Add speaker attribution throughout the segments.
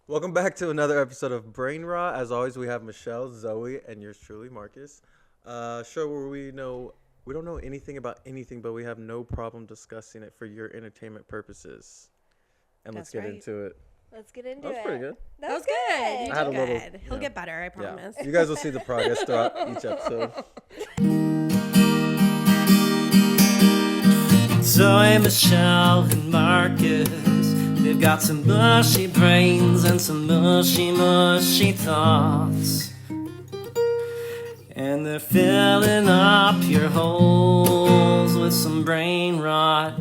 Speaker 1: Welcome back to another episode of Brain Rot. As always, we have Michelle, Zoe, and yours truly, Marcus. Show where we don't know anything about anything, but we have no problem discussing it for your entertainment purposes. And let's get into it.
Speaker 2: Let's get into it.
Speaker 1: That was pretty good.
Speaker 2: That was
Speaker 3: good.
Speaker 2: good.
Speaker 3: You
Speaker 1: I had
Speaker 3: did
Speaker 1: a little-
Speaker 3: good. He'll get better, I promise.
Speaker 1: Yeah. You guys will see the progress throughout each episode.
Speaker 4: Zoe, Michelle, and Marcus, they've got some mushy brains and some mushy thoughts. And they're filling up your holes with some brain rot.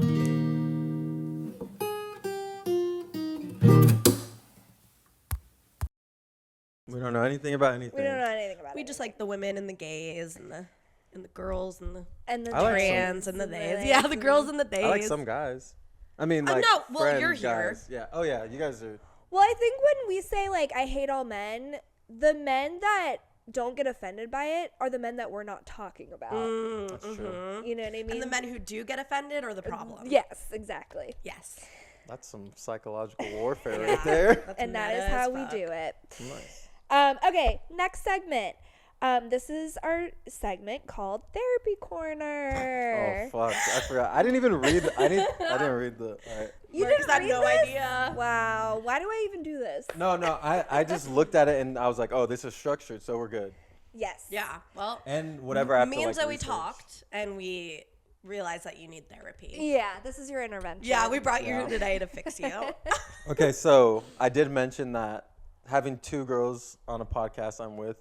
Speaker 1: We don't know anything about anything.
Speaker 2: We don't know anything about
Speaker 3: We
Speaker 2: it.
Speaker 3: just like the women and the gays and the girls and the
Speaker 2: and the
Speaker 1: I like
Speaker 3: trans and the theys. Yeah, the girls and the theys.
Speaker 1: I like some guys. I mean, like,
Speaker 3: no, well,
Speaker 1: friend
Speaker 3: you're here.
Speaker 1: guys. Yeah. Oh, yeah. You guys are.
Speaker 2: Well, I think when we say like I hate all men, the men that don't get offended by it are the men that we're not talking about.
Speaker 1: That's true.
Speaker 2: You know what I mean?
Speaker 3: And the men who do get offended are the problem.
Speaker 2: Yes, exactly.
Speaker 3: Yes.
Speaker 1: That's some psychological warfare right there.
Speaker 3: That's
Speaker 2: And that is
Speaker 3: meta
Speaker 2: how
Speaker 3: as
Speaker 2: we
Speaker 3: fuck.
Speaker 2: do it.
Speaker 1: Nice.
Speaker 2: Okay, next segment. This is our segment called Therapy Corner.
Speaker 1: Oh fuck! I forgot. I didn't even read. I didn't read the. All right.
Speaker 2: You
Speaker 3: Marcus
Speaker 2: didn't
Speaker 3: had
Speaker 2: read
Speaker 3: no
Speaker 2: this?
Speaker 3: idea.
Speaker 2: Wow. Why do I even do this?
Speaker 1: No. I just looked at it and I was like, oh, this is structured, so we're good.
Speaker 2: Yes.
Speaker 3: Yeah. Well,
Speaker 1: And whatever. I have
Speaker 3: me
Speaker 1: to,
Speaker 3: and
Speaker 1: like,
Speaker 3: Zoe
Speaker 1: research.
Speaker 3: talked and we realized that you need therapy.
Speaker 2: Yeah, this is your intervention.
Speaker 3: Yeah, we brought you
Speaker 1: Yeah.
Speaker 3: today to fix you.
Speaker 1: Okay, so I did mention that having two girls on a podcast I'm with,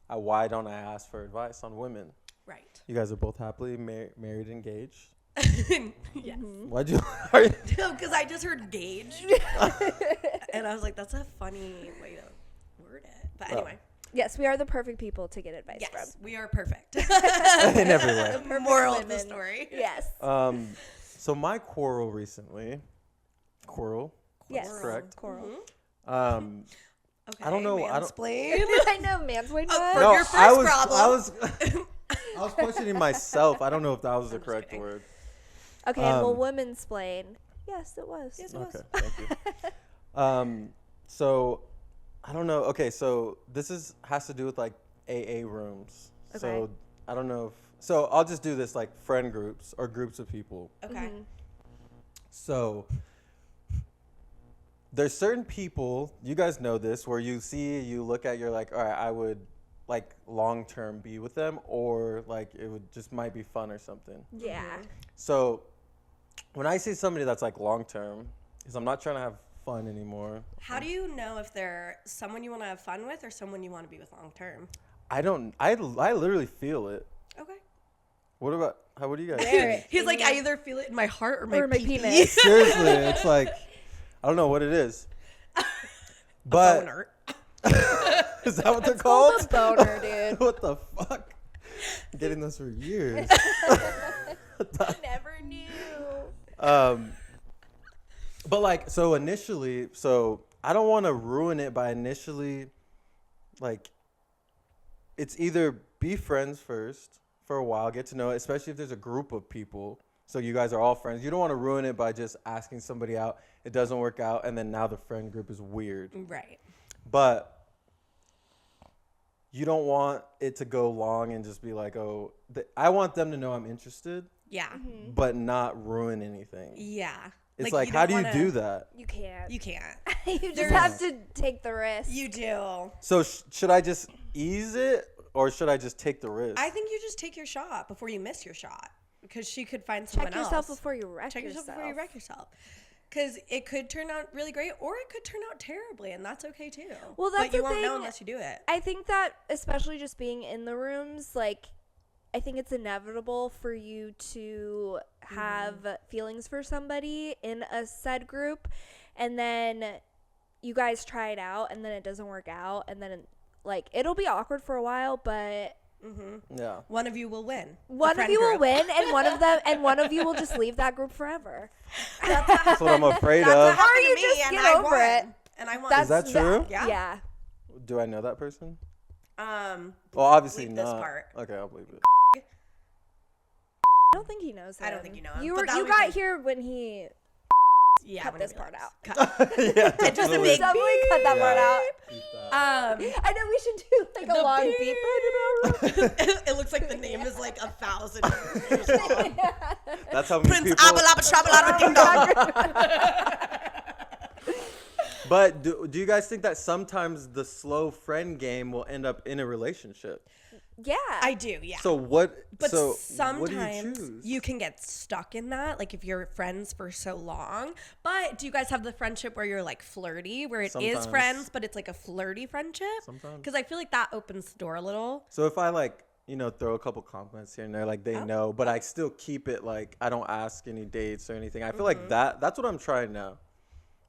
Speaker 1: why don't I ask for advice on women?
Speaker 3: Right.
Speaker 1: You guys are both happily married, engaged.
Speaker 3: Yes.
Speaker 1: Why'd you? Are you
Speaker 3: Because I just heard gauge. And I was like, that's a funny way to word it. But anyway.
Speaker 2: Yes, we are the perfect people to get advice
Speaker 3: Yes, we are perfect.
Speaker 1: in every way?
Speaker 2: from.
Speaker 3: Moral of the
Speaker 2: women.
Speaker 3: story.
Speaker 2: Yes.
Speaker 1: So my quarrel recently. Quarrel.
Speaker 2: Yes.
Speaker 1: Correct.
Speaker 2: Coral.
Speaker 3: Okay,
Speaker 1: I don't know, I don't-
Speaker 3: mansplain.
Speaker 2: I know, mansplain.
Speaker 3: Oh,
Speaker 2: what?
Speaker 3: for your first problem.
Speaker 1: I was questioning myself. I don't know if that was the correct
Speaker 3: kidding.
Speaker 1: word.
Speaker 2: Okay, well, women-splain. Yes, it was.
Speaker 3: Yes, it was.
Speaker 1: Okay, thank you. So I don't know. Okay, so this has to do with like AA rooms. So
Speaker 2: Okay.
Speaker 1: I don't know if so. I'll just do this like friend groups or groups of people.
Speaker 3: Okay.
Speaker 1: So there's certain people, you guys know this, where you look at, you're like, all right, I would like long term be with them, or like it would just might be fun or something.
Speaker 2: Yeah.
Speaker 1: So when I see somebody that's like long term, because I'm not trying to have fun anymore.
Speaker 3: How do you know if they're someone you want to have fun with or someone you want to be with long term?
Speaker 1: I literally feel it.
Speaker 3: Okay.
Speaker 1: What do you guys
Speaker 2: There.
Speaker 1: think?
Speaker 3: He's like, I either feel it in my heart or my,
Speaker 2: Or my
Speaker 3: pee-pee.
Speaker 2: penis.
Speaker 1: Seriously, it's like, I don't know what it is. But
Speaker 3: Boner.
Speaker 1: is that what they're
Speaker 2: Called
Speaker 1: called?
Speaker 2: a boner, dude.
Speaker 1: What the fuck? I'm getting this for years.
Speaker 2: Never knew.
Speaker 1: But like, so initially, I don't want to ruin it by initially, like, it's either be friends first for a while, get to know it, especially if there's a group of people. So you guys are all friends. You don't want to ruin it by just asking somebody out. It doesn't work out, and then now the friend group is weird.
Speaker 3: Right.
Speaker 1: But you don't want it to go long and just be like, oh, I want them to know I'm interested,
Speaker 3: Yeah.
Speaker 1: but not ruin anything.
Speaker 3: Yeah.
Speaker 1: It's like
Speaker 3: you
Speaker 1: how
Speaker 3: don't
Speaker 1: do you
Speaker 3: wanna-
Speaker 1: do that?
Speaker 2: You can't.
Speaker 3: You can't.
Speaker 2: You just
Speaker 3: There's-
Speaker 2: have to take the risk.
Speaker 3: You do.
Speaker 1: So should I just ease it, or should I just take the risk?
Speaker 3: I think you just take your shot before you miss your shot, because she could find
Speaker 2: Check
Speaker 3: someone
Speaker 2: yourself
Speaker 3: else.
Speaker 2: before you wreck
Speaker 3: Check
Speaker 2: yourself.
Speaker 3: yourself before you wreck yourself. Because it could turn out really great, or it could turn out terribly, and that's okay too.
Speaker 2: Well, that's
Speaker 3: but you
Speaker 2: the
Speaker 3: won't know
Speaker 2: thing.
Speaker 3: unless you do it.
Speaker 2: I think that especially just being in the rooms, like, I think it's inevitable for you to have feelings for somebody in a said group, and then you guys try it out, and then it doesn't work out, and then like it'll be awkward for a while, but
Speaker 1: yeah.
Speaker 3: One of you will win. The
Speaker 2: one of
Speaker 3: friend
Speaker 2: you will
Speaker 3: group.
Speaker 2: win, and one of you will just leave that group forever.
Speaker 1: That's what I'm afraid
Speaker 3: That's what
Speaker 1: of.
Speaker 2: Or
Speaker 3: happened
Speaker 2: you
Speaker 3: to me,
Speaker 2: just
Speaker 3: and
Speaker 2: get
Speaker 3: I
Speaker 2: over
Speaker 3: won.
Speaker 2: it.
Speaker 3: And I won.
Speaker 1: Is that true?
Speaker 3: Yeah.
Speaker 2: Yeah.
Speaker 1: Do I know that person?
Speaker 3: Um,
Speaker 1: Well, obviously
Speaker 3: Bleep
Speaker 1: not.
Speaker 3: this part.
Speaker 1: Okay, I'll believe it.
Speaker 2: I don't think he knows him.
Speaker 3: I don't think you know him,
Speaker 2: You
Speaker 3: but
Speaker 2: were
Speaker 3: that'll
Speaker 2: you
Speaker 3: be
Speaker 2: got
Speaker 3: fun.
Speaker 2: here when he
Speaker 3: Yeah,
Speaker 2: cut
Speaker 3: whenever
Speaker 2: this
Speaker 3: you
Speaker 2: part
Speaker 3: like.
Speaker 2: out.
Speaker 3: Cut.
Speaker 1: Yeah,
Speaker 3: Just a
Speaker 1: definitely.
Speaker 3: big
Speaker 2: Definitely cut that part out.
Speaker 1: Keep that.
Speaker 2: I know we should do like a
Speaker 3: The
Speaker 2: long
Speaker 3: beep.
Speaker 2: beep.
Speaker 3: It looks like the name is like 1,000 years long.
Speaker 1: That's how many
Speaker 3: Prince
Speaker 1: people.
Speaker 3: Abalaba Ding Dong.
Speaker 1: But do you guys think that sometimes the slow friend game will end up in a relationship?
Speaker 2: Yeah.
Speaker 3: I do, yeah.
Speaker 1: So what?
Speaker 3: But
Speaker 1: so
Speaker 3: sometimes
Speaker 1: what do you choose?
Speaker 3: you can get stuck in that, like if you're friends for so long. But do you guys have the friendship where you're like flirty, where it is
Speaker 1: Sometimes.
Speaker 3: friends, but it's like a flirty friendship?
Speaker 1: Sometimes.
Speaker 3: Because I feel like that opens the door a little.
Speaker 1: So if I like, throw a couple compliments here and there, like they know, but I still keep it like I don't ask any dates or anything. I feel like that's what I'm trying now.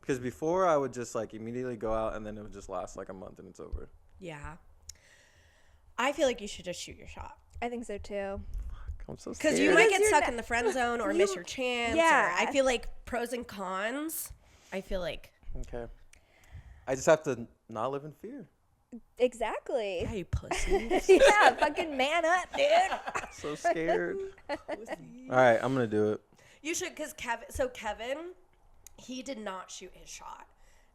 Speaker 1: Because before I would just like immediately go out and then it would just last like a month and it's over.
Speaker 3: Yeah. I feel like you should just shoot your shot.
Speaker 2: I think so too.
Speaker 1: I'm so scared.
Speaker 3: Because you might
Speaker 2: Because
Speaker 3: get
Speaker 2: you're
Speaker 3: stuck
Speaker 2: not-
Speaker 3: in the friend zone or miss your chance.
Speaker 2: Yeah.
Speaker 3: Or I feel like pros and cons. I feel like,
Speaker 1: Okay. I just have to not live in fear.
Speaker 2: Exactly.
Speaker 3: yeah, you pussy.
Speaker 2: Yeah, fucking man up, dude.
Speaker 1: So scared. All right, I'm gonna do it.
Speaker 3: You should, because Kevin, he did not shoot his shot.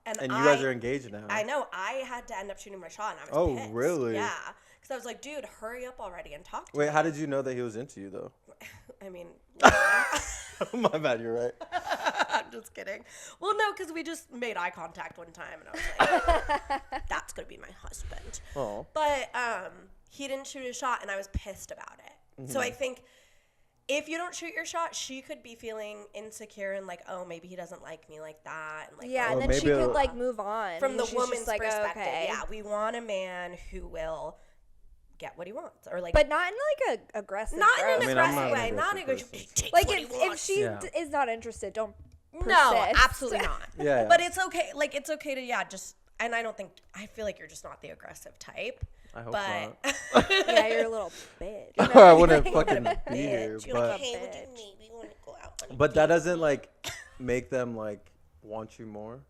Speaker 1: And you guys are engaged now.
Speaker 3: I know. I had to end up shooting my shot, and I was
Speaker 1: Oh,
Speaker 3: pissed.
Speaker 1: really?
Speaker 3: Yeah. Because I was like, dude, hurry up already and talk to
Speaker 1: Wait,
Speaker 3: me.
Speaker 1: how did you know that he was into you though?
Speaker 3: I mean,
Speaker 1: My bad, you're right.
Speaker 3: I'm just kidding. Well, no, because we just made eye contact one time, and I was like, that's going to be my husband.
Speaker 1: Oh.
Speaker 3: But he didn't shoot his shot, and I was pissed about it.
Speaker 1: Mm-hmm.
Speaker 3: So I think if you don't shoot your shot, she could be feeling insecure and like, oh, maybe he doesn't like me like that. And like,
Speaker 2: Yeah,
Speaker 3: oh,
Speaker 2: and then
Speaker 1: maybe
Speaker 2: she could
Speaker 1: it'll-
Speaker 2: like move on.
Speaker 3: from the
Speaker 2: She's
Speaker 3: woman's
Speaker 2: just like,
Speaker 3: perspective,
Speaker 2: okay.
Speaker 3: yeah, we want a man who will get what he wants, or like,
Speaker 2: But not in like a aggressive.
Speaker 3: not in
Speaker 2: gross
Speaker 3: an
Speaker 1: I mean, I'm
Speaker 3: aggressive
Speaker 1: not an
Speaker 3: way, not
Speaker 1: aggressive
Speaker 3: aggressive.
Speaker 1: person.
Speaker 3: Takes
Speaker 2: Like
Speaker 3: what he
Speaker 2: if
Speaker 3: wants.
Speaker 2: she
Speaker 1: Yeah.
Speaker 2: is not interested, don't.
Speaker 3: No,
Speaker 2: persist.
Speaker 3: absolutely not.
Speaker 1: Yeah.
Speaker 3: But it's okay. Like it's okay to just. And I feel like you're just not the aggressive type.
Speaker 1: I hope
Speaker 3: But
Speaker 1: not.
Speaker 2: Yeah, you're a little bitch.
Speaker 1: I wouldn't fucking be here.
Speaker 3: you're like,
Speaker 1: But,
Speaker 3: hey, would you maybe want to go out on a
Speaker 1: but that
Speaker 3: date?
Speaker 1: doesn't like make them like want you more.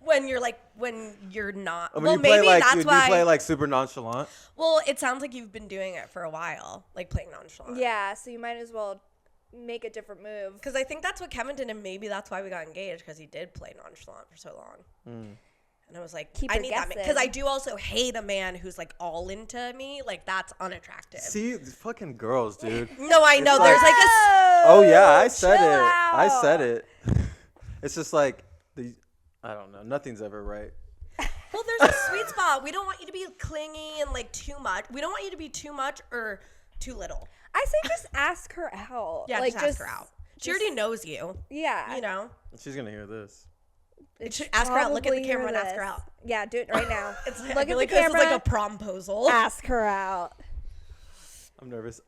Speaker 3: when you're not.
Speaker 1: When
Speaker 3: Well,
Speaker 1: you play
Speaker 3: maybe
Speaker 1: like
Speaker 3: that's
Speaker 1: you
Speaker 3: why.
Speaker 1: play like super nonchalant.
Speaker 3: Well, it sounds like you've been doing it for a while, like playing nonchalant.
Speaker 2: Yeah, so you might as well make a different move.
Speaker 3: Because I think that's what Kevin did, and maybe that's why we got engaged, because he did play nonchalant for so long. And I was like,
Speaker 2: Keep
Speaker 3: I
Speaker 2: her
Speaker 3: need that man.
Speaker 2: guessing.
Speaker 3: Because I do also hate a man who's like all into me. Like, that's unattractive.
Speaker 1: See, these fucking girls, dude.
Speaker 3: No, I know. There's like a.
Speaker 1: Oh yeah, I said
Speaker 2: chill
Speaker 1: it. I
Speaker 2: out.
Speaker 1: said it. It's just like I don't know. Nothing's ever right.
Speaker 3: Well, there's a sweet spot. We don't want you to be clingy and like too much. We don't want you to be too much or too little.
Speaker 2: I say just ask her out.
Speaker 3: Yeah,
Speaker 2: like,
Speaker 3: just ask her out. She already knows you.
Speaker 2: Yeah.
Speaker 3: You know.
Speaker 1: She's gonna hear this.
Speaker 3: Should ask her out. Look at the
Speaker 2: Probably
Speaker 3: camera
Speaker 2: hear
Speaker 3: and ask her
Speaker 2: this.
Speaker 3: out.
Speaker 2: Yeah, do it right now.
Speaker 3: It's like,
Speaker 2: Look
Speaker 3: I
Speaker 2: at
Speaker 3: feel
Speaker 2: the
Speaker 3: like this
Speaker 2: camera.
Speaker 3: is like a promposal.
Speaker 2: Ask her out.
Speaker 1: I'm nervous.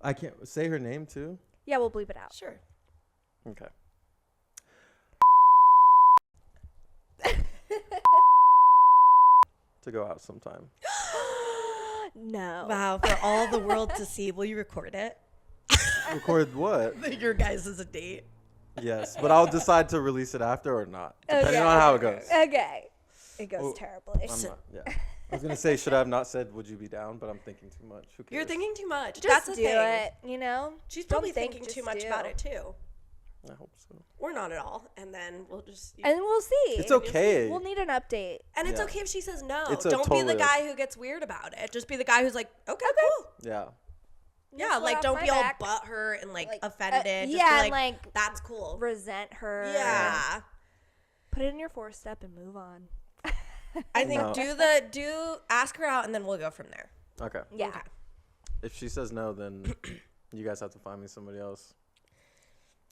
Speaker 1: I can't say her name too.
Speaker 2: Yeah, we'll bleep it out.
Speaker 3: Sure.
Speaker 1: Okay. To go out sometime.
Speaker 2: No.
Speaker 3: Wow, for all the world to see, will you record it?
Speaker 1: Record what?
Speaker 3: Your guys' as a date.
Speaker 1: Yes, but I'll decide to release it after or not, depending
Speaker 2: Okay.
Speaker 1: on how it goes.
Speaker 2: Okay. It goes
Speaker 1: Oh,
Speaker 2: terribly.
Speaker 1: I'm not, yeah. I was gonna say, should I have not said, "Would you be down?" But I'm thinking too much. Who cares?
Speaker 3: You're thinking too much.
Speaker 2: Just
Speaker 3: That's the
Speaker 2: do
Speaker 3: thing.
Speaker 2: it, you know?
Speaker 3: She's
Speaker 2: Don't
Speaker 3: probably
Speaker 2: think,
Speaker 3: thinking
Speaker 2: just
Speaker 3: too much
Speaker 2: do.
Speaker 3: about it too.
Speaker 1: I hope so.
Speaker 3: Or not at all. And then we'll just.
Speaker 2: And we'll see.
Speaker 1: It's okay.
Speaker 2: We'll need an update.
Speaker 3: And it's
Speaker 1: Yeah.
Speaker 3: okay if she says no.
Speaker 1: It's a
Speaker 3: Don't be the
Speaker 1: totally-
Speaker 3: guy who gets weird about it. Just be the guy who's like, okay, cool.
Speaker 1: Yeah.
Speaker 3: Yeah,
Speaker 2: Just
Speaker 3: like
Speaker 2: let
Speaker 3: don't
Speaker 2: off
Speaker 3: be
Speaker 2: my
Speaker 3: all
Speaker 2: back.
Speaker 3: butthurt and like
Speaker 2: Like,
Speaker 3: offended. Just
Speaker 2: yeah,
Speaker 3: be
Speaker 2: and, like,
Speaker 3: that's cool.
Speaker 2: Resent her.
Speaker 3: Yeah.
Speaker 2: Put it in your 4-step and move on.
Speaker 3: I think
Speaker 1: No.
Speaker 3: ask her out and then we'll go from there.
Speaker 1: Okay.
Speaker 2: Yeah.
Speaker 3: Okay.
Speaker 1: If she says no, then you guys have to find me somebody else.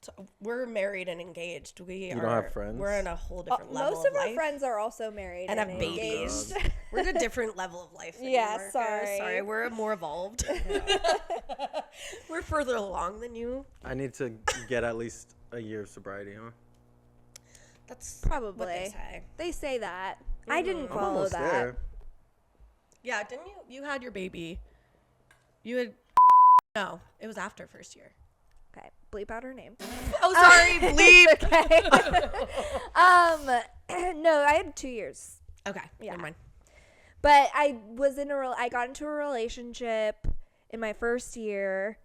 Speaker 3: So we're married and engaged. We
Speaker 1: don't have friends?
Speaker 3: We're in a whole different level
Speaker 2: Most of our
Speaker 3: life.
Speaker 2: friends are also married
Speaker 3: and have
Speaker 2: engaged.
Speaker 3: babies. We're at a different level of life. Than
Speaker 2: Yeah,
Speaker 3: you, Marcus.
Speaker 2: sorry.
Speaker 3: Sorry, we're more evolved. We're further along than you.
Speaker 1: I need to get at least a year of sobriety, huh?
Speaker 3: That's
Speaker 2: Probably.
Speaker 3: what they say.
Speaker 2: They say that. I didn't
Speaker 1: I'm
Speaker 2: follow
Speaker 1: almost
Speaker 2: that.
Speaker 1: there.
Speaker 3: Yeah, didn't you? You had your baby. You had. No, it was after first year.
Speaker 2: Okay, bleep out her name.
Speaker 3: Oh, sorry, bleep.
Speaker 2: Okay. No, I had 2 years.
Speaker 3: Okay,
Speaker 2: Yeah.
Speaker 3: never mind.
Speaker 2: But I was I got into a relationship. in my first year.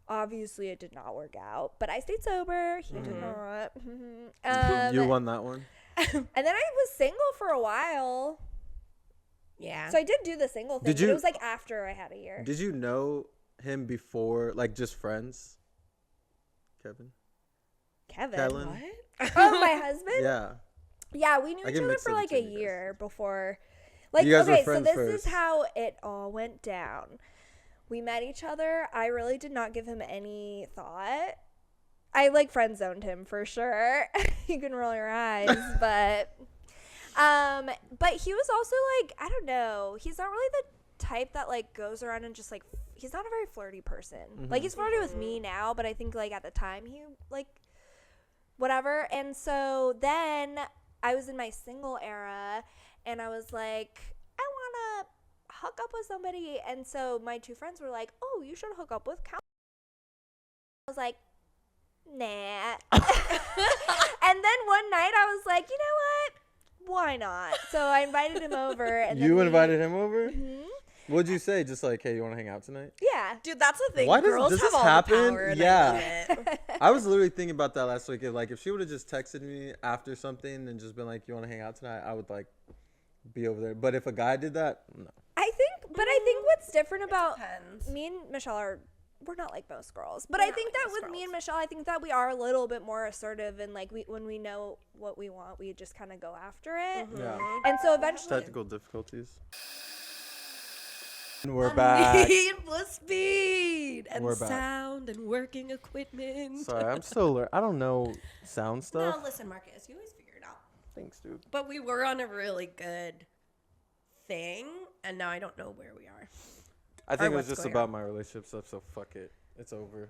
Speaker 2: Obviously, it did not work out, but I stayed sober. He did not.
Speaker 1: You won that one.
Speaker 2: And then I was single for a while.
Speaker 3: Yeah.
Speaker 2: So I did do the single thing.
Speaker 1: Did
Speaker 2: But
Speaker 1: you-
Speaker 2: it was like after I had a year.
Speaker 1: Did you know him before, like just friends? Kevin?
Speaker 2: Kevin.
Speaker 1: Kellen?
Speaker 3: What?
Speaker 2: Oh, my husband?
Speaker 1: Yeah.
Speaker 2: Yeah, we knew
Speaker 1: I
Speaker 2: each
Speaker 1: get
Speaker 2: other
Speaker 1: mixed
Speaker 2: for
Speaker 1: up
Speaker 2: like a
Speaker 1: between you guys.
Speaker 2: year before. Like,
Speaker 1: You guys were
Speaker 2: okay, so
Speaker 1: friends
Speaker 2: this
Speaker 1: first.
Speaker 2: is how it all went down. We met each other. I really did not give him any thought. I like friend zoned him for sure. You can roll your eyes, but he was also like, I don't know. He's not really the type that like goes around and just like he's not a very flirty person. Like he's flirty with me now, but I think like at the time he like whatever. And so then I was in my single era and I was like, I want to hook up with somebody. And so my two friends were like, oh, you should hook up with Cal. I was like, nah. And then one night I was like, you know what? Why not? So I invited him over. And
Speaker 1: You invited him over?
Speaker 2: Hmm?
Speaker 1: What'd you say? Just like, hey, you want to hang out tonight?
Speaker 2: Yeah.
Speaker 3: Dude, that's the thing.
Speaker 1: Why does
Speaker 3: Girls
Speaker 1: this
Speaker 3: have all
Speaker 1: happen?
Speaker 3: the power. And
Speaker 1: Yeah.
Speaker 3: I love it.
Speaker 1: I was literally thinking about that last week. Like, if she would have just texted me after something and just been like, you want to hang out tonight? I would, like, be over there. But if a guy did that, no.
Speaker 2: I think what's different about
Speaker 3: Depends.
Speaker 2: me and Michelle are we're not like most girls, but I think that with me and Michelle, I think that we are a little bit more assertive and like when we know what we want, we just kind of go after it.
Speaker 1: Yeah.
Speaker 2: And so eventually,
Speaker 1: Technical difficulties. And we're back.
Speaker 3: Need for speed and
Speaker 1: We're back.
Speaker 3: sound and working equipment.
Speaker 1: Sorry, I'm still learning. I don't know sound stuff.
Speaker 3: No, listen, Marcus, you always figure it out.
Speaker 1: Thanks, dude.
Speaker 3: But we were on a really good thing, and now I don't know where we are.
Speaker 1: I think it was
Speaker 3: what's
Speaker 1: just
Speaker 3: going
Speaker 1: about
Speaker 3: on.
Speaker 1: my relationship stuff, so fuck it. It's over.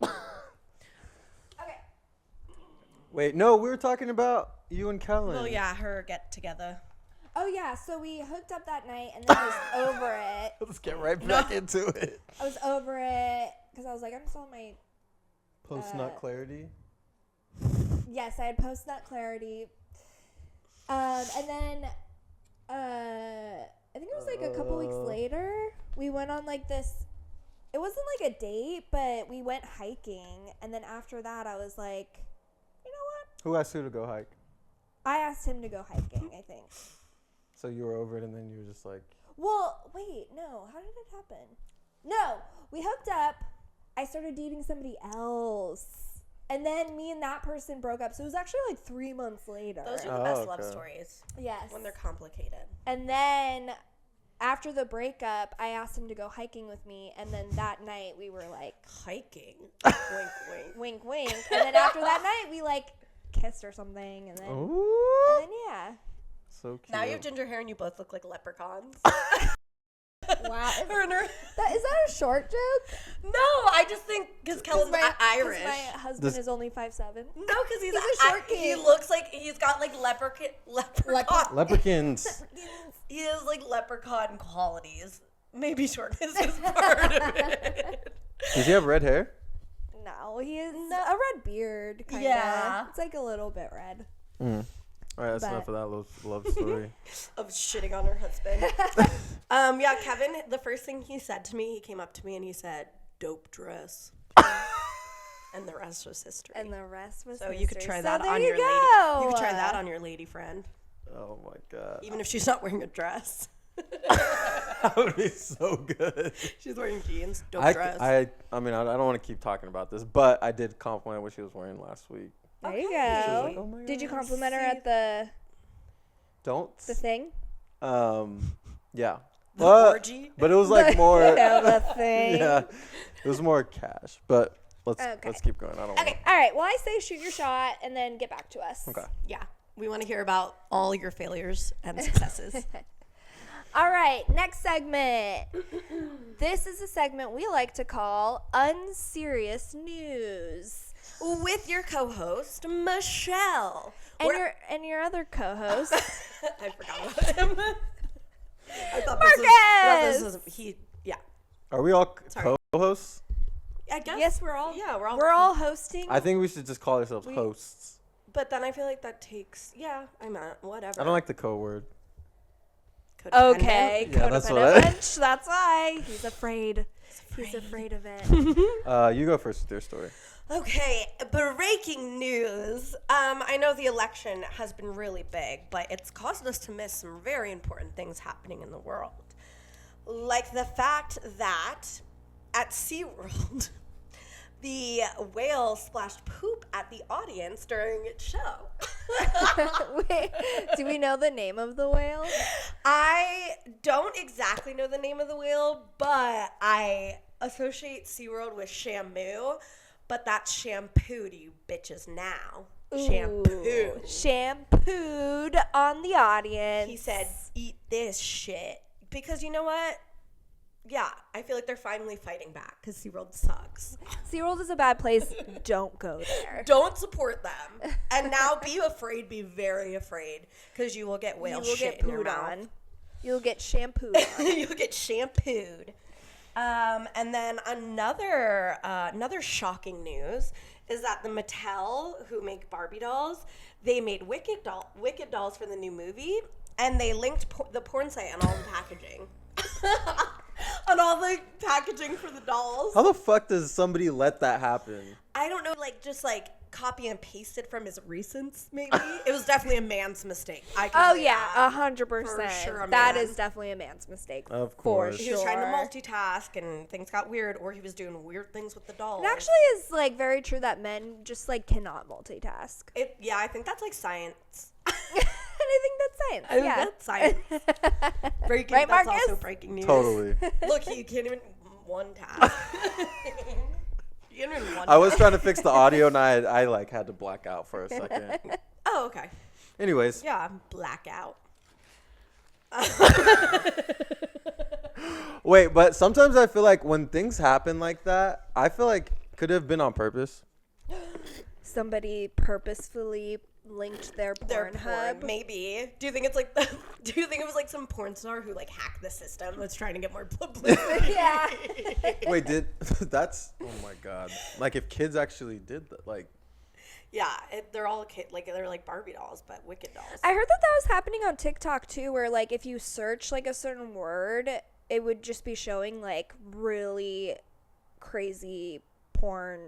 Speaker 2: okay.
Speaker 1: Wait, no, we were talking about you and Kellen.
Speaker 3: Well, yeah, her get together.
Speaker 2: Oh yeah, so we hooked up that night, and then I was over it.
Speaker 1: Let's get right back into it.
Speaker 2: I was over it because I was like, I'm still in my
Speaker 1: Post nut clarity.
Speaker 2: yes, I had post nut clarity. And then I think it was like a couple weeks later, we went on like this. It wasn't like a date, but we went hiking, and then after that, I was like, you know what?
Speaker 1: Who asked who to go hike?
Speaker 2: I asked him to go hiking. I think.
Speaker 1: So you were over it, and then you were just like,
Speaker 2: Well, wait, no. How did it happen? No, we hooked up. I started dating somebody else. And then me and that person broke up. So it was actually like 3 months later.
Speaker 3: Those are the
Speaker 1: Oh,
Speaker 3: best love
Speaker 1: okay.
Speaker 3: stories
Speaker 2: yes.
Speaker 3: when they're complicated.
Speaker 2: And then after the breakup, I asked him to go hiking with me. And then that night we were like,
Speaker 3: Hiking. Wink, wink.
Speaker 2: wink, wink. And then after that night, we like kissed or something. And then,
Speaker 1: ooh,
Speaker 2: and then yeah.
Speaker 1: so cute.
Speaker 3: Now you have ginger hair and you both look like leprechauns.
Speaker 2: Wow.
Speaker 3: Her and her.
Speaker 2: Is that a short joke?
Speaker 3: No, I just think because Kellen's Irish.
Speaker 2: My husband
Speaker 1: This-
Speaker 2: is only 5'7".
Speaker 3: No, because he's
Speaker 2: a short
Speaker 3: He
Speaker 2: kid.
Speaker 3: looks like he's got like leprechaun.
Speaker 1: Leprechauns.
Speaker 3: He has like leprechaun qualities. Maybe shortness is part of it.
Speaker 1: Does he have red hair?
Speaker 2: No, he has a red beard, kind of.
Speaker 3: Yeah.
Speaker 2: It's like a little bit red.
Speaker 1: All right, that's enough of that love story.
Speaker 3: Of shitting on her husband. Yeah, Kevin, the first thing he said to me, he came up to me and he said, "Dope dress." And the rest was history.
Speaker 2: And the rest was
Speaker 3: so you could
Speaker 2: history.
Speaker 3: try
Speaker 2: So
Speaker 3: that
Speaker 2: there
Speaker 3: on
Speaker 2: you
Speaker 3: your
Speaker 2: go.
Speaker 3: lady. You could try that on your lady friend,
Speaker 1: Oh my god,
Speaker 3: even if she's not wearing a dress.
Speaker 1: that would be so good.
Speaker 3: She's wearing jeans. Dope
Speaker 1: I
Speaker 3: dress.
Speaker 1: mean, I don't want to keep talking about this, but I did compliment what she was wearing last week.
Speaker 2: There you
Speaker 1: She was
Speaker 2: go.
Speaker 1: like, oh my
Speaker 2: Did you
Speaker 1: God.
Speaker 2: compliment her at the
Speaker 1: Don't.
Speaker 2: thing?
Speaker 1: Yeah.
Speaker 3: The orgy.
Speaker 1: But it was like more.
Speaker 2: the thing.
Speaker 1: Yeah, it was more cash. But let's
Speaker 2: Okay.
Speaker 1: keep going. I don't.
Speaker 3: Okay.
Speaker 2: All right. Well, I say shoot your shot and then get back to us.
Speaker 1: Okay.
Speaker 3: Yeah, we want to hear about all your failures and successes.
Speaker 2: All right. Next segment. This is a segment we like to call Unserious News.
Speaker 3: With your co-host Michelle.
Speaker 2: And your other co-host.
Speaker 3: I forgot about him. I thought
Speaker 2: Markus!
Speaker 3: this was yeah.
Speaker 1: Are we all
Speaker 3: Sorry.
Speaker 1: co-hosts?
Speaker 3: I guess
Speaker 2: Yes, we're all.
Speaker 3: Yeah, we're
Speaker 2: all hosting.
Speaker 1: I think we should just call ourselves hosts.
Speaker 3: But then I feel like that takes. Yeah, I meant whatever.
Speaker 1: I don't like the co-word.
Speaker 3: Codependent.
Speaker 2: Okay,
Speaker 1: Yeah, that's
Speaker 2: codependent
Speaker 1: what I-
Speaker 2: wrench. That's why he's afraid. He's afraid of it.
Speaker 1: You go first with your story.
Speaker 3: Okay, breaking news. I know the election has been really big, but it's caused us to miss some very important things happening in the world. Like the fact that at SeaWorld, the whale splashed poop at the audience during its show.
Speaker 2: Wait, do we know the name of the whale?
Speaker 3: I don't exactly know the name of the whale, but I associate SeaWorld with Shamu. But that's shampooed, you bitches, now. Shampoo.
Speaker 2: Shampooed on the audience.
Speaker 3: He said, eat this shit. Because you know what? Yeah, I feel like they're finally fighting back because SeaWorld sucks.
Speaker 2: SeaWorld is a bad place. Don't go there.
Speaker 3: Don't support them. And now be afraid, be very afraid, because you will get whale shit in your mouth.
Speaker 2: on. You'll get shampooed on.
Speaker 3: You'll get shampooed. And then another shocking news is that the Mattel, who make Barbie dolls, they made Wicked dolls for the new movie, and they linked the porn site on all the packaging. On all the packaging for the dolls.
Speaker 1: How the fuck does somebody let that happen?
Speaker 3: I don't know, just copy and pasted from his recents, maybe. It was definitely a man's mistake. I can
Speaker 2: Oh
Speaker 3: tell you
Speaker 2: yeah,
Speaker 3: that.
Speaker 2: 100%.
Speaker 3: For sure,
Speaker 2: That
Speaker 3: man.
Speaker 2: is definitely a man's mistake.
Speaker 1: Of
Speaker 2: For
Speaker 1: course.
Speaker 2: sure.
Speaker 3: He was trying to multitask and things got weird, or he was doing weird things with the dolls.
Speaker 2: It actually is very true that men just cannot multitask.
Speaker 3: Yeah, I think that's science.
Speaker 2: And I think that's science.
Speaker 3: I think
Speaker 2: yeah.
Speaker 3: that's science. Breaking,
Speaker 2: Right,
Speaker 3: that's
Speaker 2: Marcus?
Speaker 3: also breaking news.
Speaker 1: Totally.
Speaker 3: Look, you can't even one task. You can't even one
Speaker 1: I was
Speaker 3: task.
Speaker 1: trying to fix the audio and I had to black out for a second.
Speaker 3: Oh, okay.
Speaker 1: Anyways,
Speaker 3: Yeah, blackout.
Speaker 1: wait, but sometimes I feel like when things happen like that, I feel like could have been on purpose.
Speaker 2: Somebody purposefully linked their
Speaker 3: Their
Speaker 2: Pornhub.
Speaker 3: porn, maybe. Do you think it was some porn star who hacked the system that's trying to get more publicity?
Speaker 2: Yeah.
Speaker 1: Wait, that's oh my god. If kids actually did that,
Speaker 3: Yeah, they're all they're Barbie dolls, but Wicked dolls.
Speaker 2: I heard that was happening on TikTok too, where if you search a certain word, it would just be showing really crazy porn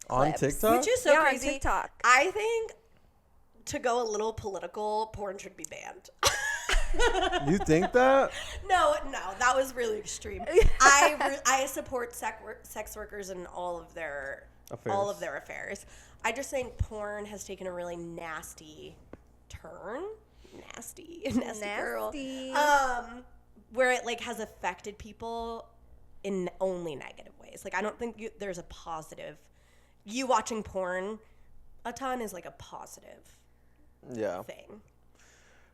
Speaker 1: on
Speaker 2: clips.
Speaker 1: TikTok?
Speaker 3: Which is so
Speaker 2: Yeah, on
Speaker 3: crazy.
Speaker 2: TikTok.
Speaker 3: I think to go a little political, porn should be banned.
Speaker 1: You think that?
Speaker 3: No, that was really extreme. I support sex workers in all of their affairs. I just think porn has taken a really nasty turn. Nasty girl. Where it has affected people in only negative ways. I don't think there's a positive. You watching porn a ton is a positive
Speaker 1: Yeah.
Speaker 3: thing.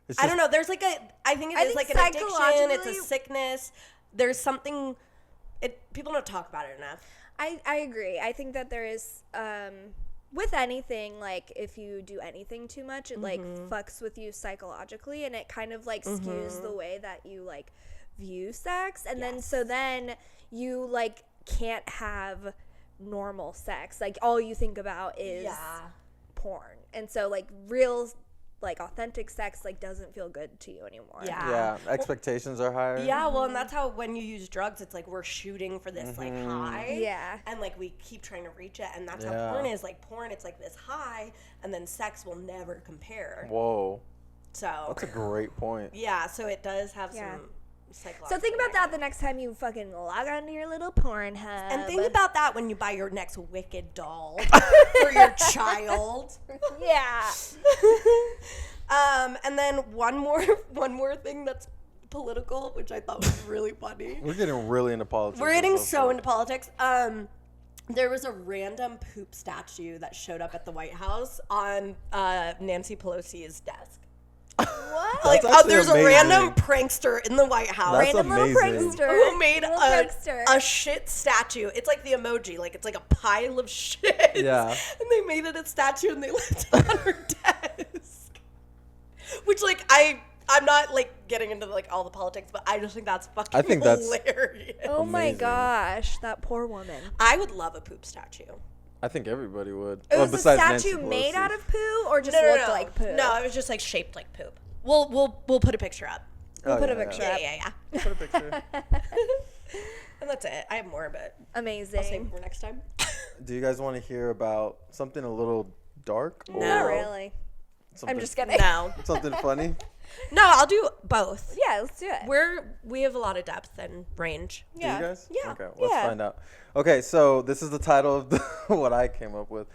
Speaker 1: It's
Speaker 3: I don't know. There's I think it is
Speaker 2: think
Speaker 3: an addiction. It's a
Speaker 2: psychologically-
Speaker 3: sickness. There's something. People don't talk about it enough.
Speaker 2: I agree. I think that there is with anything, if you do anything too much, it fucks with you psychologically, and it kind of skews the way that you view sex, and then you can't have normal sex. All you think about is porn, and so real authentic sex doesn't feel good to you anymore.
Speaker 1: Yeah, expectations are higher.
Speaker 3: Yeah, well, and that's how when you use drugs, it's we're shooting for this high.
Speaker 2: Yeah.
Speaker 3: And we keep trying to reach it, and that's
Speaker 1: Yeah.
Speaker 3: how porn is. Porn, it's this high, and then sex will never compare.
Speaker 1: Whoa.
Speaker 3: So
Speaker 1: That's a great point.
Speaker 3: yeah, so it does have
Speaker 2: Yeah.
Speaker 3: some psychological.
Speaker 2: So think about that the next time you fucking log onto your little Pornhub.
Speaker 3: And think about that when you buy your next Wicked doll for your child.
Speaker 2: Yeah.
Speaker 3: And then one more thing that's political, which I thought was really funny.
Speaker 1: We're getting really into politics.
Speaker 3: We're getting so into politics. There was a random poop statue that showed up at the White House on Nancy Pelosi's desk.
Speaker 2: What?
Speaker 1: That's actually
Speaker 3: There's
Speaker 1: amazing.
Speaker 3: a random prankster in the White House
Speaker 1: That's
Speaker 2: Random little
Speaker 1: amazing.
Speaker 2: prankster.
Speaker 3: who made
Speaker 2: Little
Speaker 3: a
Speaker 2: prankster.
Speaker 3: shit statue. It's the emoji, it's a pile of shit.
Speaker 1: Yeah.
Speaker 3: And they made it a statue and they left it on her desk. Which I'm not getting into all the politics, but I just think that's fucking
Speaker 1: I think that's
Speaker 3: hilarious.
Speaker 2: Oh my
Speaker 1: Amazing.
Speaker 2: gosh, that poor woman.
Speaker 3: I would love a poop statue.
Speaker 1: I think everybody would.
Speaker 2: It was a
Speaker 1: besides Nancy
Speaker 2: statue made
Speaker 1: Pelosi.
Speaker 2: out of poo or just
Speaker 3: No,
Speaker 2: looked like poo?
Speaker 3: No, it was just shaped like poop. We'll put a picture up.
Speaker 2: We'll
Speaker 1: Oh,
Speaker 2: put
Speaker 1: yeah,
Speaker 2: a picture
Speaker 3: Yeah,
Speaker 2: up.
Speaker 3: yeah,
Speaker 1: Put a picture.
Speaker 3: And that's it. I have more, but I'll save
Speaker 2: Amazing.
Speaker 3: for next time.
Speaker 1: Do you guys want to hear about something a little dark? Or
Speaker 2: Not really.
Speaker 1: something-
Speaker 2: I'm just kidding.
Speaker 3: No.
Speaker 1: Something funny?
Speaker 3: No, I'll do both.
Speaker 2: Yeah, let's do it.
Speaker 3: We have a lot of depth and range.
Speaker 2: Yeah.
Speaker 1: Do you guys?
Speaker 3: Yeah.
Speaker 1: Okay, let's
Speaker 2: Yeah.
Speaker 1: find out. Okay, so this is the title of what I came up with.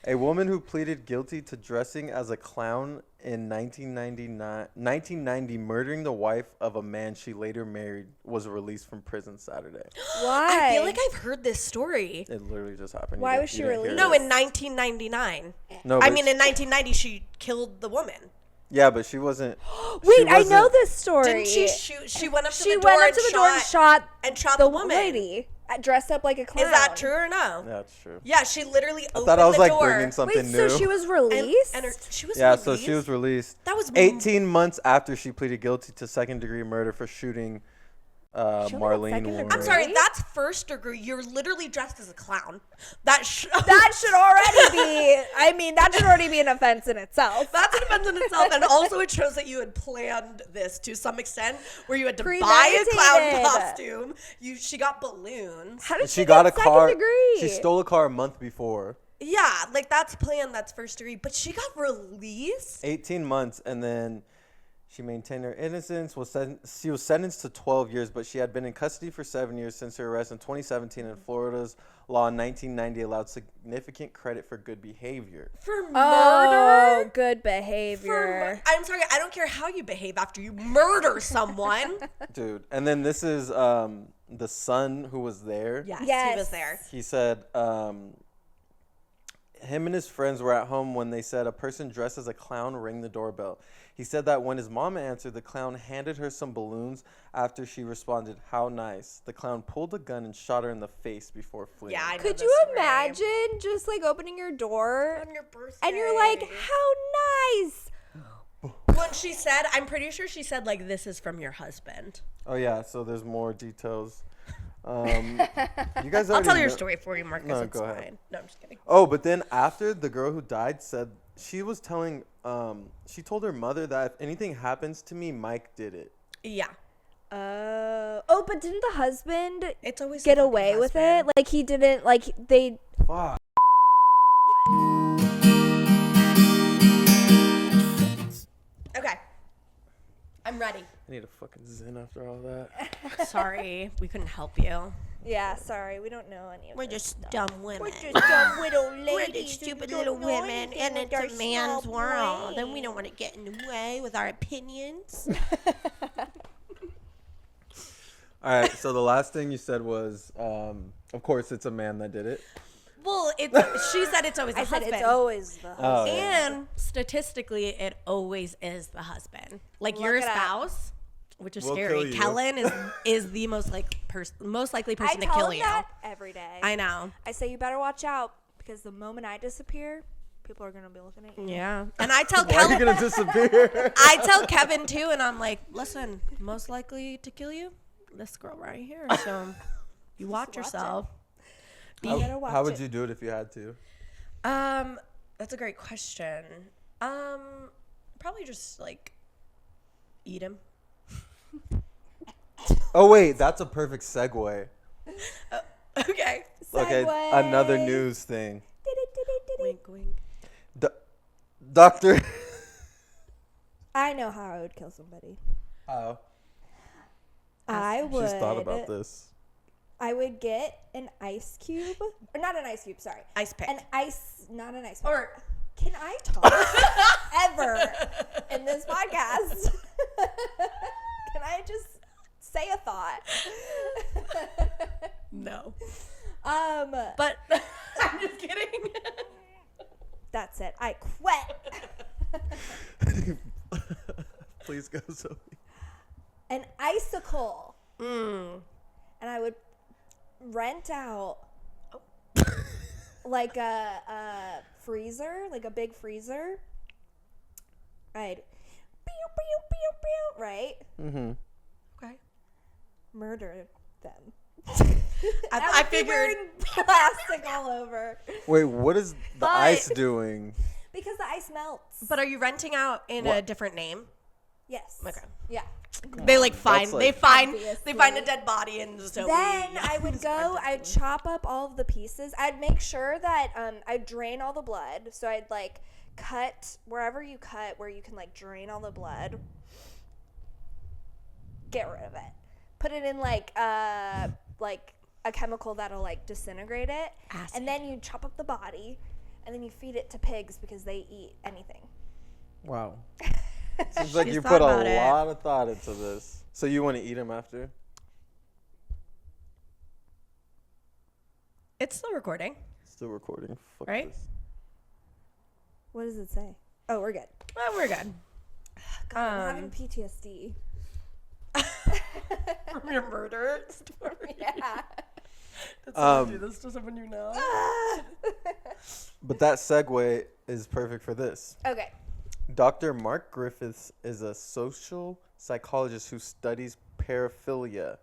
Speaker 1: A woman who pleaded guilty to dressing as a clown in 1990, murdering the wife of a man she later married, was released from prison Saturday.
Speaker 2: Why?
Speaker 3: I feel like I've heard this story.
Speaker 1: It literally just happened.
Speaker 2: Why
Speaker 1: You
Speaker 2: was she
Speaker 1: didn't hear
Speaker 2: released?
Speaker 1: it?
Speaker 3: No, in 1999.
Speaker 1: No,
Speaker 3: I
Speaker 1: but
Speaker 3: mean, in 1990, she killed the woman.
Speaker 1: yeah, but she wasn't.
Speaker 2: Wait, I know
Speaker 1: wasn't-
Speaker 2: this story.
Speaker 3: Didn't she shoot? She went up to
Speaker 2: She
Speaker 3: the door
Speaker 2: went up
Speaker 3: and
Speaker 2: to the door and shot
Speaker 3: the
Speaker 2: the
Speaker 3: woman.
Speaker 2: lady dressed up like a clown.
Speaker 3: Is that true or no?
Speaker 1: That's true.
Speaker 3: Yeah, she literally opened
Speaker 1: Thought I was
Speaker 3: the
Speaker 1: like
Speaker 3: door.
Speaker 1: bringing something
Speaker 2: Wait,
Speaker 1: new.
Speaker 2: so she was
Speaker 3: and,
Speaker 2: released?
Speaker 3: she was
Speaker 1: Yeah,
Speaker 3: released?
Speaker 1: so she was released.
Speaker 3: That was
Speaker 1: 18 months after she pleaded guilty to second-degree murder for shooting
Speaker 2: She only got
Speaker 1: Marlene
Speaker 2: second
Speaker 1: Warren.
Speaker 2: degree?
Speaker 3: I'm sorry, that's first degree. You're literally dressed as a clown. That
Speaker 2: should already be. I mean, that should already be an offense in itself.
Speaker 3: That's an offense in itself, and also it shows that you had planned this to some extent, where you had to buy a clown
Speaker 2: Premeditated.
Speaker 3: costume. She got balloons.
Speaker 2: How did
Speaker 1: She
Speaker 2: she
Speaker 1: got a
Speaker 2: get second
Speaker 1: car.
Speaker 2: degree?
Speaker 1: She stole a car a month before.
Speaker 3: Yeah, like that's planned. That's first degree. But she got released.
Speaker 1: 18 months, and then she maintained her innocence. She was sentenced to 12 years, but she had been in custody for 7 years since her arrest in 2017. And Florida's law in 1990 allowed significant credit for good behavior.
Speaker 3: For
Speaker 2: Oh,
Speaker 3: murder.
Speaker 2: good behavior.
Speaker 3: I'm sorry. I don't care how you behave after you murder someone.
Speaker 1: Dude, and then this is the son who was there.
Speaker 3: Yes,
Speaker 2: Yes.
Speaker 3: he was there.
Speaker 1: He said him and his friends were at home when they said a person dressed as a clown rang the doorbell. He said that when his mom answered, the clown handed her some balloons. After she responded, "How nice." The clown pulled a gun and shot her in the face before fleeing.
Speaker 3: Yeah, I know
Speaker 2: Could
Speaker 3: this
Speaker 2: you
Speaker 3: story.
Speaker 2: imagine just like opening your door
Speaker 3: On your birthday.
Speaker 2: and you're like, how nice?
Speaker 3: When she said, I'm pretty sure she said, like, this is from your husband.
Speaker 1: Oh yeah, so there's more details. You guys
Speaker 3: I'll
Speaker 1: already
Speaker 3: tell your
Speaker 1: know-
Speaker 3: story for you, Marcus.
Speaker 1: No,
Speaker 3: it's
Speaker 1: go
Speaker 3: fine.
Speaker 1: ahead.
Speaker 3: No, I'm just kidding.
Speaker 1: Oh, but then after, the girl who died said she was telling she told her mother that if anything happens to me, Mike did it.
Speaker 3: Yeah.
Speaker 2: Oh, but didn't the husband
Speaker 3: It's always
Speaker 2: get
Speaker 3: the
Speaker 2: away
Speaker 3: fucking
Speaker 2: with
Speaker 3: husband.
Speaker 2: it? Like he didn't, like they.
Speaker 1: Fuck.
Speaker 3: Okay. I'm ready.
Speaker 1: I need a fucking zen after all that.
Speaker 3: Sorry, we couldn't help you.
Speaker 2: Yeah, sorry, we don't know any of
Speaker 3: We're
Speaker 2: this
Speaker 3: just
Speaker 2: stuff.
Speaker 3: dumb women.
Speaker 2: We're just dumb little ladies.
Speaker 3: We're just
Speaker 2: who
Speaker 3: stupid
Speaker 2: don't
Speaker 3: little
Speaker 2: know
Speaker 3: women,
Speaker 2: anything
Speaker 3: and
Speaker 2: with
Speaker 3: it's
Speaker 2: their
Speaker 3: a man's
Speaker 2: small
Speaker 3: world, and we
Speaker 2: brain.
Speaker 3: don't want to get in the way with our opinions.
Speaker 1: All right, so the last thing you said was, of course, it's a man that did it.
Speaker 3: Well, she said it's always the
Speaker 2: I said
Speaker 3: husband.
Speaker 2: it's always the husband.
Speaker 1: Oh, yeah.
Speaker 3: And statistically, it always is the husband. Like
Speaker 2: Look
Speaker 3: your
Speaker 2: it up.
Speaker 3: spouse, which is
Speaker 1: We'll kill
Speaker 3: scary.
Speaker 1: you.
Speaker 3: Kellen is the most likely
Speaker 2: I
Speaker 3: person to
Speaker 2: tell
Speaker 3: kill
Speaker 2: him
Speaker 3: you.
Speaker 2: that every day.
Speaker 3: I know.
Speaker 2: I say you better watch out because the moment I disappear, people are gonna be looking at you.
Speaker 3: Yeah. And I tell
Speaker 1: Why are you
Speaker 3: Kellen,
Speaker 1: gonna disappear?
Speaker 3: I tell Kevin too, and I'm like, listen, most likely to kill you, this girl right here. So you watch
Speaker 2: watch
Speaker 3: yourself.
Speaker 2: You better watch
Speaker 1: How would
Speaker 2: it.
Speaker 1: you do it if you had to?
Speaker 3: That's a great question. Probably just like eat him.
Speaker 1: Oh wait, that's a perfect segue.
Speaker 3: Okay.
Speaker 1: Okay,
Speaker 2: Segue.
Speaker 1: another news thing.
Speaker 3: Wink, wink.
Speaker 1: Doctor.
Speaker 2: I know how I would kill somebody.
Speaker 1: Oh,
Speaker 2: I would.
Speaker 1: she's thought about this.
Speaker 2: I would get an ice cube, or not an ice cube. Sorry,
Speaker 3: Ice pick.
Speaker 2: not an ice pick.
Speaker 3: Or
Speaker 2: Can I talk ever in this podcast? Can I just say a thought?
Speaker 3: no.
Speaker 2: But
Speaker 3: But I'm just kidding.
Speaker 2: that's it. I quit.
Speaker 1: Please go, Zoe.
Speaker 2: An icicle.
Speaker 3: Mm.
Speaker 2: And I would rent out like a freezer, like a big freezer. I'd pew, pew, pew, pew, right?
Speaker 1: Mm-hmm.
Speaker 3: Okay.
Speaker 2: Murder them.
Speaker 3: I
Speaker 2: would be
Speaker 3: figured.
Speaker 2: wearing plastic all over
Speaker 1: Wait, what is the
Speaker 3: But-
Speaker 1: ice doing?
Speaker 2: because the ice melts.
Speaker 3: But are you renting out in
Speaker 1: What?
Speaker 3: a different name?
Speaker 2: Yes.
Speaker 3: Okay.
Speaker 2: Yeah.
Speaker 3: They like find they find
Speaker 2: Obviously.
Speaker 3: a dead body and Zoe.
Speaker 2: Then I would go, I'd chop up all of the pieces. I'd make sure that I'd drain all the blood. So I'd like cut wherever you cut where you can like drain all the blood. Get rid of it. Put it in like a chemical that'll like disintegrate it.
Speaker 3: Acid.
Speaker 2: And then you chop up the body and then you feed it to pigs because they eat anything.
Speaker 1: Wow. Seems like you put a lot of thought into this. So you want to eat him after?
Speaker 3: It's still recording.
Speaker 1: Still recording. Fuck
Speaker 3: Right?
Speaker 1: this.
Speaker 2: What does it say? Oh, we're good.
Speaker 3: Well, we're good.
Speaker 2: God, I'm having PTSD.
Speaker 3: From your murder story.
Speaker 2: Yeah.
Speaker 3: Do this to someone you know.
Speaker 1: But that segue is perfect for this.
Speaker 2: Okay.
Speaker 1: Dr. Mark Griffiths is a social psychologist who studies paraphilia,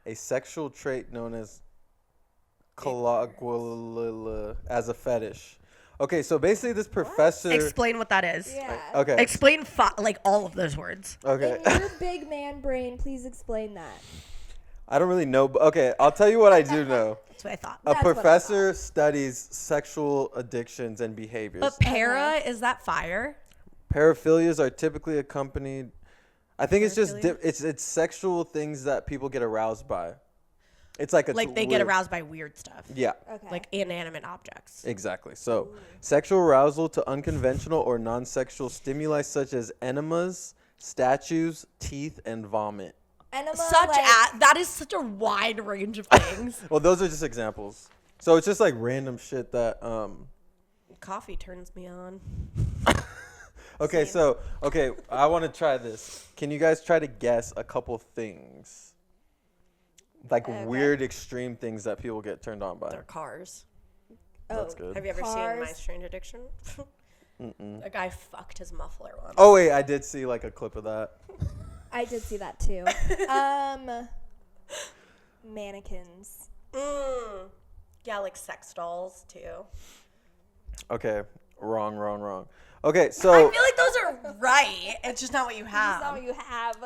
Speaker 1: a sexual trait known as colloquially as a fetish. Okay, so basically this professor...
Speaker 3: Explain what that is.
Speaker 2: Yeah.
Speaker 1: Okay.
Speaker 3: Explain like all of those words.
Speaker 1: Okay.
Speaker 2: In your big man brain, please explain that.
Speaker 1: I don't really know, but okay, I'll tell you what I do know.
Speaker 3: That's what I thought.
Speaker 1: A
Speaker 2: That's what I
Speaker 1: professor studies sexual addictions and behaviors.
Speaker 3: But para, is that fire?
Speaker 1: Paraphilias are typically accompanied. I think it's just it's sexual things that people get aroused by. It's like
Speaker 3: They get aroused by weird stuff.
Speaker 1: Yeah.
Speaker 2: Okay.
Speaker 3: Like inanimate objects.
Speaker 1: Exactly. So, sexual arousal to unconventional or non-sexual stimuli such as enemas, statues, teeth, and vomit.
Speaker 2: Enema,
Speaker 3: That is such a wide range of things.
Speaker 1: Well, those are just examples. So it's just like random shit that
Speaker 3: Coffee turns me on.
Speaker 1: Okay, so I want to try this. Can you guys try to guess a couple things? Like weird extreme things that people get turned on by.
Speaker 3: They're cars.
Speaker 1: That's good.
Speaker 3: Have you ever seen
Speaker 2: Cars.
Speaker 3: My Strange Addiction? A guy fucked his muffler once.
Speaker 1: Oh wait, I did see like a clip of that.
Speaker 2: I did see that too. Mannequins.
Speaker 3: Yeah, like sex dolls too.
Speaker 1: Okay, wrong. Okay, so
Speaker 3: I feel like those are right. It's just not what you have.
Speaker 2: That's not what you have.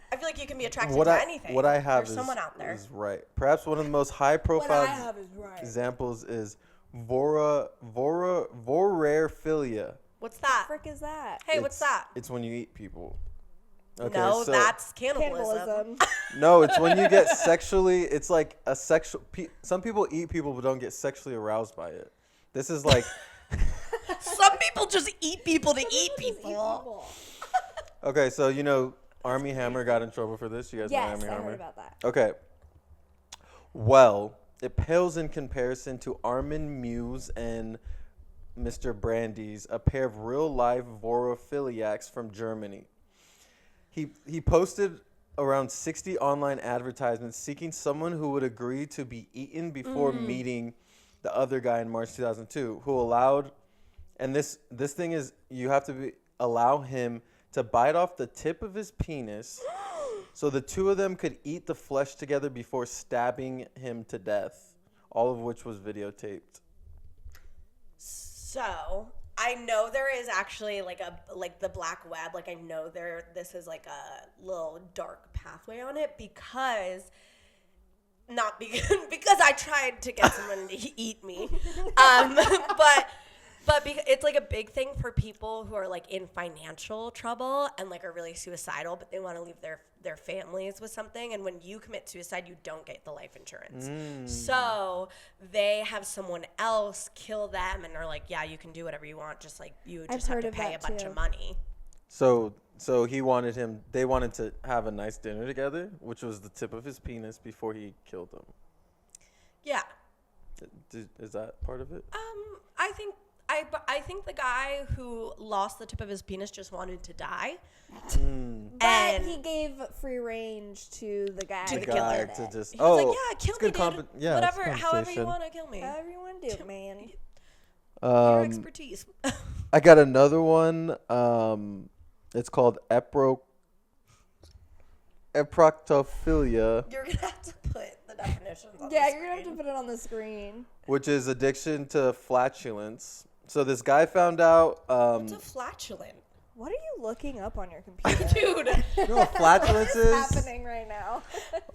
Speaker 3: I feel like you can be attracted
Speaker 1: what
Speaker 3: to
Speaker 1: I
Speaker 3: anything.
Speaker 1: what I have
Speaker 3: There's someone out there.
Speaker 1: is right. Perhaps one of the most high-profile
Speaker 2: is right.
Speaker 1: examples is voraphilia.
Speaker 3: What's that?
Speaker 2: Frick is that?
Speaker 3: Hey, what's that?
Speaker 1: It's when you eat people. Okay,
Speaker 3: No,
Speaker 1: so,
Speaker 3: that's cannibalism.
Speaker 2: Cannibalism.
Speaker 1: no, it's when you get sexually. It's like a sexual. Some people eat people but don't get sexually aroused by it. This is like.
Speaker 3: Some people just eat people to eat people.
Speaker 1: Okay, so you know, Armie Hammer got in trouble for this. You guys know
Speaker 2: Yes,
Speaker 1: Armie
Speaker 2: I
Speaker 1: Hammer?
Speaker 2: heard about that.
Speaker 1: Okay. Well, it pales in comparison to Armin Muse and Mr. Brandy's, a pair of real-life vorophiliacs from Germany. He posted around 60 online advertisements seeking someone who would agree to be eaten before meeting the other guy in March 2002, who allowed, and this thing is, you have to allow him to bite off the tip of his penis so the two of them could eat the flesh together before stabbing him to death, all of which was videotaped.
Speaker 3: So I know there is actually like the black web. Like I know this is like a little dark pathway on it because I tried to get someone to eat me, but it's like a big thing for people who are like in financial trouble and like are really suicidal, but they want to leave their families with something. And when you commit suicide, you don't get the life insurance. So they have someone else kill them and are like, yeah, you can do whatever you want. Just like you just have to pay a bunch of money.
Speaker 1: So they wanted to have a nice dinner together, which was the tip of his penis before he killed him.
Speaker 3: Yeah.
Speaker 1: Is that part of it?
Speaker 3: I think the guy who lost the tip of his penis just wanted to die.
Speaker 2: But he gave free range to the guy.
Speaker 3: To the killer.
Speaker 1: To just,
Speaker 3: He was like, yeah, kill me, dude.
Speaker 1: Whatever,
Speaker 3: however you want to kill me.
Speaker 2: However you want to do it, man.
Speaker 3: Your expertise.
Speaker 1: I got another one. It's called eproctophilia.
Speaker 3: You're going to have to put the definitions on the
Speaker 2: Yeah,
Speaker 3: screen.
Speaker 2: you're going to have to put it on the screen.
Speaker 1: Which is addiction to flatulence. So this guy found out.
Speaker 3: What's a flatulent?
Speaker 2: What are you looking up on your computer?
Speaker 3: Dude.
Speaker 1: You know what flatulence is?
Speaker 2: What's happening right now?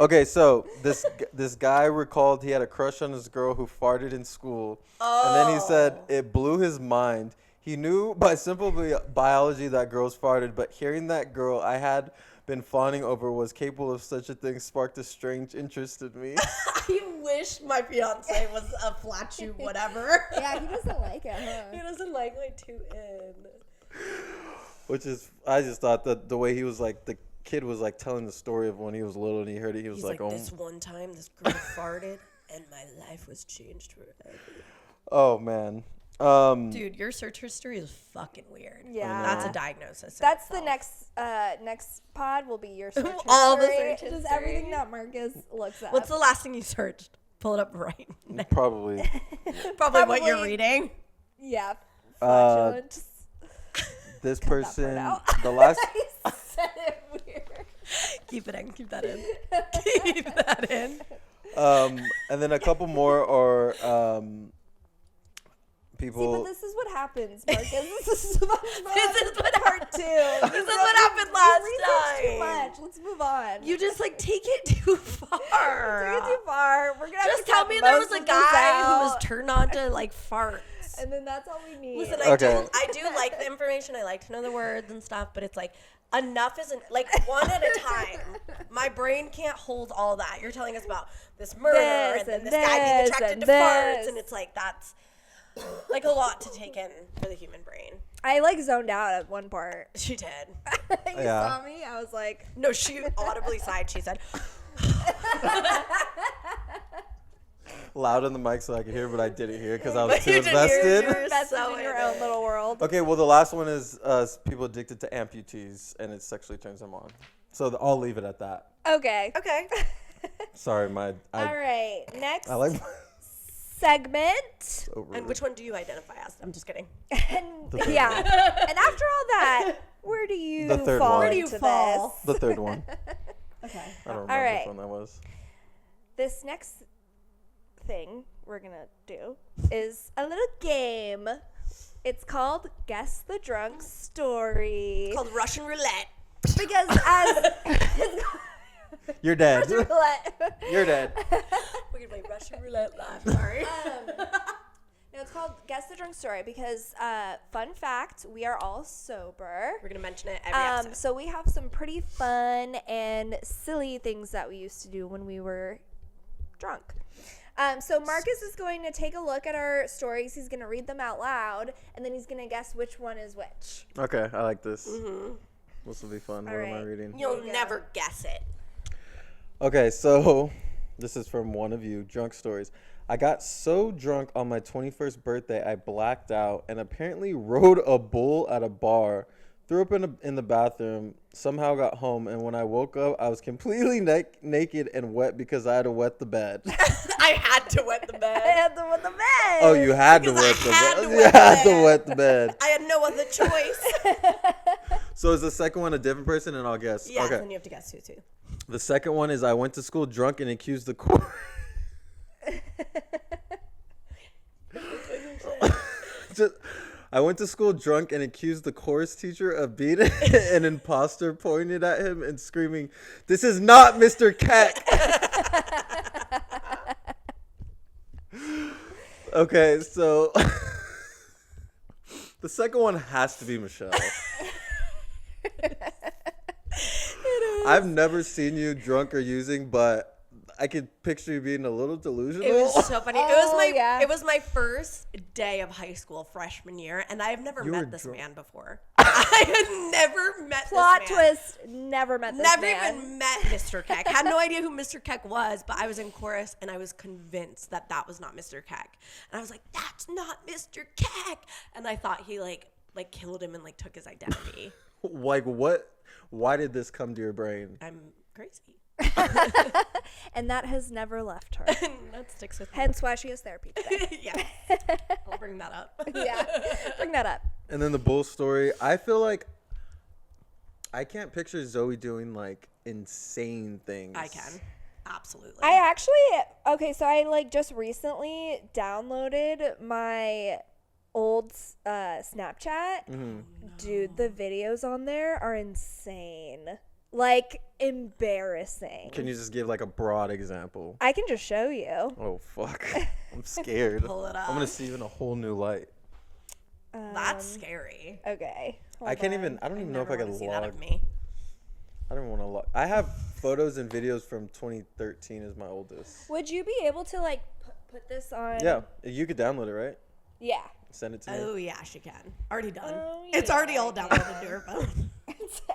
Speaker 1: Okay, so this guy recalled he had a crush on this girl who farted in school. Oh. And then he said it blew his mind. He knew by simple biology that girls farted, but hearing that girl I had been fawning over was capable of such a thing sparked a strange interest in me.
Speaker 3: I wish my fiance was a flatu whatever.
Speaker 2: Yeah, he doesn't like it, huh?
Speaker 3: He doesn't like my 2N.
Speaker 1: Which is, I just thought that the way he was like, the kid was like telling the story of when he was little and he heard it, he was like, oh.
Speaker 3: This one time this girl farted and my life was changed forever.
Speaker 1: Oh, man.
Speaker 3: Dude, your search history is fucking weird.
Speaker 2: Yeah.
Speaker 3: That's a diagnosis.
Speaker 2: That's the next pod will be your search history.
Speaker 3: All the search history.
Speaker 2: Just everything that Marcus looks up.
Speaker 3: What's the last thing you searched? Pull it up right now.
Speaker 1: Probably
Speaker 3: What you're reading.
Speaker 2: Yeah. Flatulent.
Speaker 1: This person,
Speaker 2: out.
Speaker 1: the last.
Speaker 2: I said it weird.
Speaker 3: Keep it in. Keep that in. Keep that in.
Speaker 1: And then a couple more are people.
Speaker 2: See, but this is what happens, Marcus. This is what part 2.
Speaker 3: This is what happened last time.
Speaker 2: Too much. Let's move on.
Speaker 3: You just like take it too far.
Speaker 2: Take it too far. We're gonna
Speaker 3: just tell me there was a guy who was turned on to like farts.
Speaker 2: And then that's all we need.
Speaker 3: Listen,
Speaker 1: Okay.
Speaker 3: I do like the information. I like to know the words and stuff, but it's like enough isn't like one at a time. My brain can't hold all that. You're telling us about this murder and then this guy being attracted to farts, and it's like that's like a lot to take in for the human brain.
Speaker 2: I like zoned out at one part.
Speaker 3: She did.
Speaker 2: You saw me? I was like,
Speaker 3: no, she audibly sighed. She said,
Speaker 1: loud on the mic so I could hear, but I didn't hear because I was
Speaker 3: But
Speaker 1: too
Speaker 3: you didn't hear,
Speaker 1: invested.
Speaker 3: you were
Speaker 2: invested
Speaker 3: so
Speaker 2: in your
Speaker 3: in
Speaker 2: own
Speaker 3: it.
Speaker 2: little world.
Speaker 1: Okay, well, the last one is people addicted to amputees, and it sexually turns them on. So I'll leave it at that.
Speaker 2: Okay.
Speaker 3: okay.
Speaker 1: Sorry,
Speaker 2: All right. Next
Speaker 1: I like
Speaker 2: segment.
Speaker 1: over.
Speaker 3: And which one do you identify as? I'm just kidding.
Speaker 2: And yeah. And after all that, where do you
Speaker 1: The third
Speaker 2: fall
Speaker 1: one. Where
Speaker 3: do you
Speaker 2: into
Speaker 3: fall?
Speaker 1: The third one.
Speaker 3: Okay.
Speaker 1: I don't
Speaker 2: All
Speaker 1: remember
Speaker 2: right.
Speaker 1: which one that was.
Speaker 2: This next thing we're going to do is a little game. It's called Guess the Drunk Story.
Speaker 3: It's called Russian roulette.
Speaker 2: Because as
Speaker 1: You're dead.
Speaker 2: roulette.
Speaker 1: You're dead.
Speaker 3: We can play Russian roulette live. Sorry.
Speaker 2: No, it's called Guess the Drunk Story because, fun fact, we are all sober.
Speaker 3: We're gonna mention it every episode.
Speaker 2: So we have some pretty fun and silly things that we used to do when we were drunk. So Marcus is going to take a look at our stories. He's going to read them out loud, and then he's going to guess which one is which.
Speaker 1: Okay, I like this. This will be fun.
Speaker 2: All
Speaker 1: What am I
Speaker 2: right.
Speaker 1: reading?
Speaker 3: You'll never guess it.
Speaker 1: Okay, so this is from one of you, Drunk Stories. I got so drunk on my 21st birthday, I blacked out and apparently rode a bull at a bar. Threw up in the bathroom, somehow got home, and when I woke up, I was completely naked and wet because I had to wet the bed.
Speaker 3: I had to wet the
Speaker 2: I
Speaker 3: bed.
Speaker 2: had to wet the bed.
Speaker 1: Oh, you had to
Speaker 3: Because I
Speaker 1: wet the
Speaker 3: had
Speaker 1: bed.
Speaker 3: to
Speaker 1: You
Speaker 3: wet the
Speaker 1: had to
Speaker 3: bed.
Speaker 1: wet the bed.
Speaker 3: I had no other choice.
Speaker 1: So is the second one a different person? And I'll guess.
Speaker 3: Yes,
Speaker 1: Okay.
Speaker 3: and you have to guess who too.
Speaker 1: The second one is I went to school drunk and accused the court. I went to school drunk and accused the chorus teacher of being an imposter, pointed at him and screaming, "This is not Mr. Keck." Okay, so the second one has to be Michelle. I've never seen you drunk or using, but I could picture you being a little delusional.
Speaker 3: It was so funny.
Speaker 2: Oh,
Speaker 3: It was my first day of high school freshman year, and I have never
Speaker 1: You were
Speaker 3: met this
Speaker 1: drunk.
Speaker 3: man before. I had never met
Speaker 2: Plot
Speaker 3: this man.
Speaker 2: twist. Never met this
Speaker 3: Never
Speaker 2: man.
Speaker 3: even met Mr. Keck. Had no idea who Mr. Keck was, but I was in chorus and I was convinced that that was not Mr. Keck. And I was like, "That's not Mr. Keck." And I thought he like killed him and like took his identity.
Speaker 1: Like what? Why did this come to your brain?
Speaker 3: I'm crazy.
Speaker 2: And that has never left her.
Speaker 3: That sticks with me.
Speaker 2: Hence why she has therapy today.
Speaker 3: Yeah. I'll bring that up.
Speaker 2: Yeah. Bring that up.
Speaker 1: And then the bull story. I feel like I can't picture Zoe doing like insane things.
Speaker 3: I can. Absolutely.
Speaker 2: I actually, okay, so I like just recently downloaded my old Snapchat, dude, the videos on there are insane. Like, embarrassing.
Speaker 1: Can you just give like a broad example?
Speaker 2: I can just show you.
Speaker 1: Oh, fuck. I'm scared.
Speaker 3: Pull it up.
Speaker 1: I'm going to see you in a whole new light.
Speaker 3: That's scary.
Speaker 2: Okay.
Speaker 1: I can't even, I don't even know if I
Speaker 3: never
Speaker 1: can
Speaker 3: wanna see that
Speaker 1: log.
Speaker 3: of me.
Speaker 1: I don't want to log. I have photos and videos from 2013 as my oldest.
Speaker 2: Would you be able to, like, put this on?
Speaker 1: Yeah. You could download it, right?
Speaker 2: Yeah.
Speaker 1: Send it to me.
Speaker 3: Oh, yeah, she can. Already done.
Speaker 2: Oh,
Speaker 3: It's
Speaker 2: yeah,
Speaker 3: already all
Speaker 2: I can.
Speaker 3: downloaded to her phone.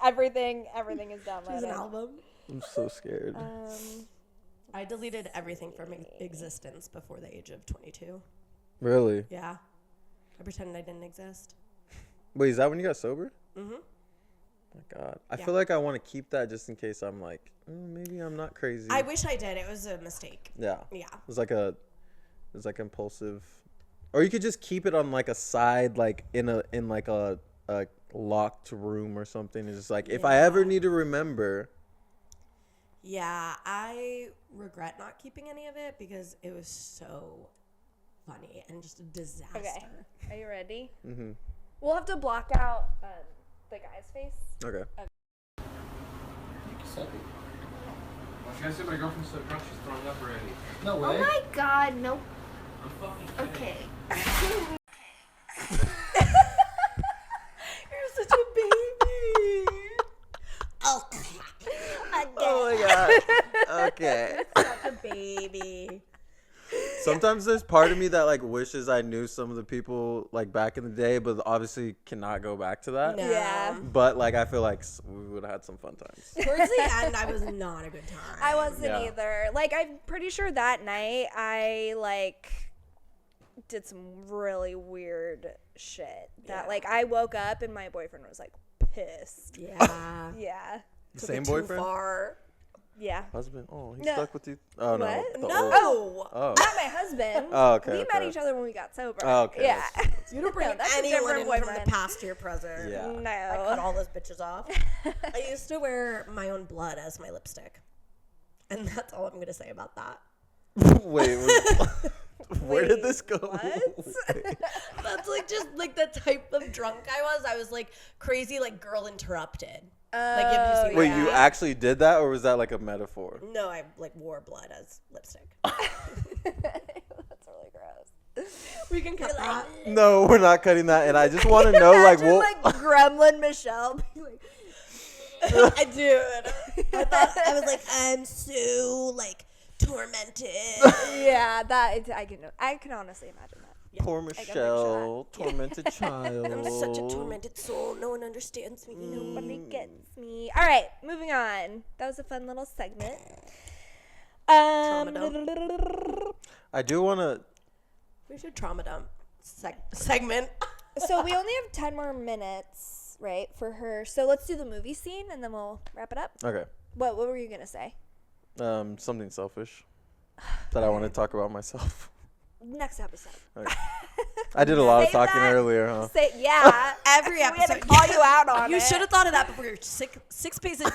Speaker 2: everything is downloaded.
Speaker 3: She's an album.
Speaker 1: I'm so scared.
Speaker 3: I deleted everything from existence before the age of 22.
Speaker 1: Really?
Speaker 3: Yeah. I pretended I didn't exist.
Speaker 1: Wait, is that when you got sober?
Speaker 3: Mm-hmm.
Speaker 1: Oh my God. I
Speaker 3: Yeah.
Speaker 1: feel like I want to keep that just in case I'm like, maybe I'm not crazy.
Speaker 3: I wish I did. It was a mistake.
Speaker 1: Yeah.
Speaker 3: Yeah.
Speaker 1: It was like impulsive. Or you could just keep it on like a side, like in a locked room or something. It's just like, if I ever need to remember.
Speaker 3: Yeah, I regret not keeping any of it because it was so funny and just a disaster.
Speaker 2: Okay. Are you ready?
Speaker 1: Mm-hmm.
Speaker 2: We'll have to block out the guy's face.
Speaker 1: Okay.
Speaker 5: I said my girlfriend's so drunk she's throwing up already.
Speaker 4: No way.
Speaker 6: Oh my god, no.
Speaker 5: I'm fucking
Speaker 6: Okay.
Speaker 3: You're such a baby. Oh,
Speaker 1: Oh my God. Okay.
Speaker 3: such a baby.
Speaker 1: Sometimes there's part of me that like wishes I knew some of the people like back in the day, but obviously cannot go back to that.
Speaker 3: No.
Speaker 2: Yeah.
Speaker 1: But like I feel like we would have had some fun times.
Speaker 3: Towards the end, I was not a good time.
Speaker 2: I wasn't
Speaker 1: Yeah.
Speaker 2: either. Like, I'm pretty sure that night I, like, did some really weird shit. That,
Speaker 3: Yeah.
Speaker 2: like, I woke up and my boyfriend was, like, pissed.
Speaker 3: Yeah.
Speaker 2: Yeah.
Speaker 3: Took
Speaker 1: Same
Speaker 3: it too
Speaker 1: boyfriend?
Speaker 3: far.
Speaker 2: Yeah.
Speaker 1: Husband? Oh, he
Speaker 2: No.
Speaker 1: stuck with you? Oh,
Speaker 2: What?
Speaker 1: no.
Speaker 3: No.
Speaker 1: Oh.
Speaker 2: Not my husband.
Speaker 1: Oh, okay,
Speaker 2: We met
Speaker 1: okay.
Speaker 2: each other when we got sober.
Speaker 1: Oh, okay,
Speaker 2: Yeah.
Speaker 3: You don't bring
Speaker 2: No, that's a
Speaker 3: anyone
Speaker 2: different
Speaker 3: in from
Speaker 2: boyfriend.
Speaker 3: the past to your present.
Speaker 1: Yeah.
Speaker 2: No.
Speaker 3: I cut all those bitches off. I used to wear my own blood as my lipstick. And that's all I'm going to say about that.
Speaker 1: Wait. Where did this go?
Speaker 2: what?
Speaker 3: That's like just like the type of drunk I was. I was like crazy, like Girl Interrupted. Like, have you seen
Speaker 1: Wait,
Speaker 3: that?
Speaker 1: you actually did that, or was that like a metaphor?
Speaker 3: No, I like wore blood as lipstick.
Speaker 2: That's really gross.
Speaker 3: We can cut that.
Speaker 1: No, we're not cutting that. And I just want to know, like,
Speaker 2: Imagine,
Speaker 1: what?
Speaker 2: like, Gremlin Michelle. Be like,
Speaker 3: I did. I thought I was like, I'm so like tormented.
Speaker 2: yeah, I can honestly imagine that.
Speaker 1: Poor Michelle, tormented child.
Speaker 3: I'm such a tormented soul. No one understands me.
Speaker 2: Nobody gets me. All right, moving on. That was a fun little segment.
Speaker 3: Trauma dump.
Speaker 1: I do want to.
Speaker 3: We should trauma dump segment.
Speaker 2: So we only have 10 more minutes, right, for her. So let's do the movie scene, and then we'll wrap it up.
Speaker 1: Okay.
Speaker 2: What were you going to say?
Speaker 1: Something selfish that I want to talk about myself.
Speaker 2: Next episode.
Speaker 1: Okay. I did a lot of
Speaker 2: Save
Speaker 1: talking
Speaker 2: that.
Speaker 1: earlier, huh?
Speaker 2: Yeah.
Speaker 3: Every
Speaker 2: We had to
Speaker 3: episode.
Speaker 2: call you out on
Speaker 3: You
Speaker 2: it.
Speaker 3: should have thought of that before your six paces. I'm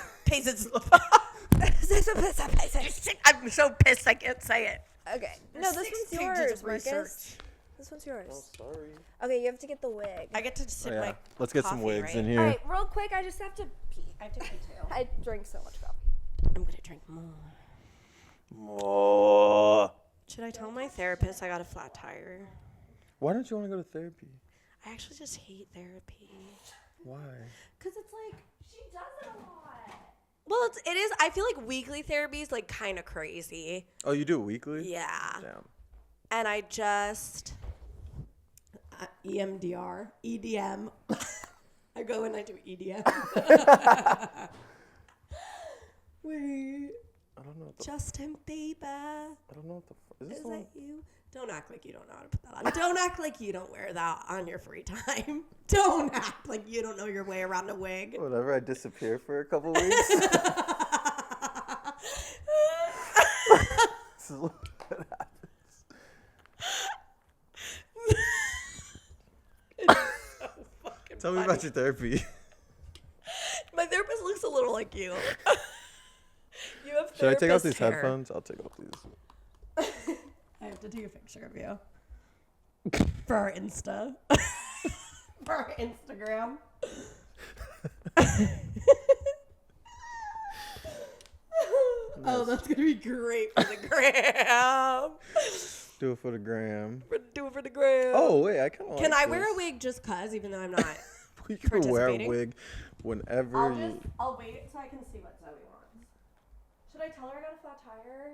Speaker 3: so pissed I can't say it.
Speaker 2: Okay. No, this
Speaker 3: 6
Speaker 2: one's
Speaker 3: pages
Speaker 2: yours,
Speaker 3: of
Speaker 2: Marcus.
Speaker 3: research.
Speaker 2: This one's yours.
Speaker 1: Sorry.
Speaker 2: Okay, you have to get the wig.
Speaker 3: I get to sip
Speaker 1: Oh, yeah.
Speaker 3: my
Speaker 1: Let's get some
Speaker 3: coffee,
Speaker 1: wigs
Speaker 3: right?
Speaker 1: in
Speaker 2: All
Speaker 1: here.
Speaker 2: right, real quick, I just have to pee.
Speaker 3: I have to pee too.
Speaker 2: I drink so much coffee.
Speaker 3: I'm gonna drink more.
Speaker 1: Oh.
Speaker 3: Should I tell my therapist I got a flat tire?
Speaker 1: Why don't you want to go to therapy?
Speaker 3: I actually just hate therapy.
Speaker 1: Why?
Speaker 3: Cause it's like she does it a lot. Well, it is. I feel like weekly therapy is like kind of crazy.
Speaker 1: Oh, you do it weekly?
Speaker 3: Yeah.
Speaker 1: Damn.
Speaker 3: And I just EMDR, EDM. I go and I do EDM. Wait,
Speaker 1: I don't know what the.
Speaker 3: Justin Bieber.
Speaker 1: I don't know what the. Is this
Speaker 3: Is
Speaker 1: the one?
Speaker 3: that you? Don't act like you don't know how to put that on. Don't act like you don't wear that on your free time. Don't act like you don't know your way around a wig.
Speaker 1: Whenever I disappear for a couple weeks. This is what happens. Tell me about your therapy.
Speaker 3: My therapist looks a little like you. You have
Speaker 1: Should I take off
Speaker 3: therapist
Speaker 1: these
Speaker 3: hair.
Speaker 1: headphones? I'll take off these.
Speaker 3: I have to take a picture of you. For our Insta. For our Instagram. Oh, that's going to be great for the gram.
Speaker 1: Do it for the gram.
Speaker 3: Do it for the gram.
Speaker 1: Oh, wait, I kind of
Speaker 3: Can I wear a wig just cuz, even though I'm not
Speaker 1: You can wear a
Speaker 3: participating?
Speaker 1: wig whenever you...
Speaker 3: I'll wait so I can see what Zoe wants. Should I tell her I got a flat tire?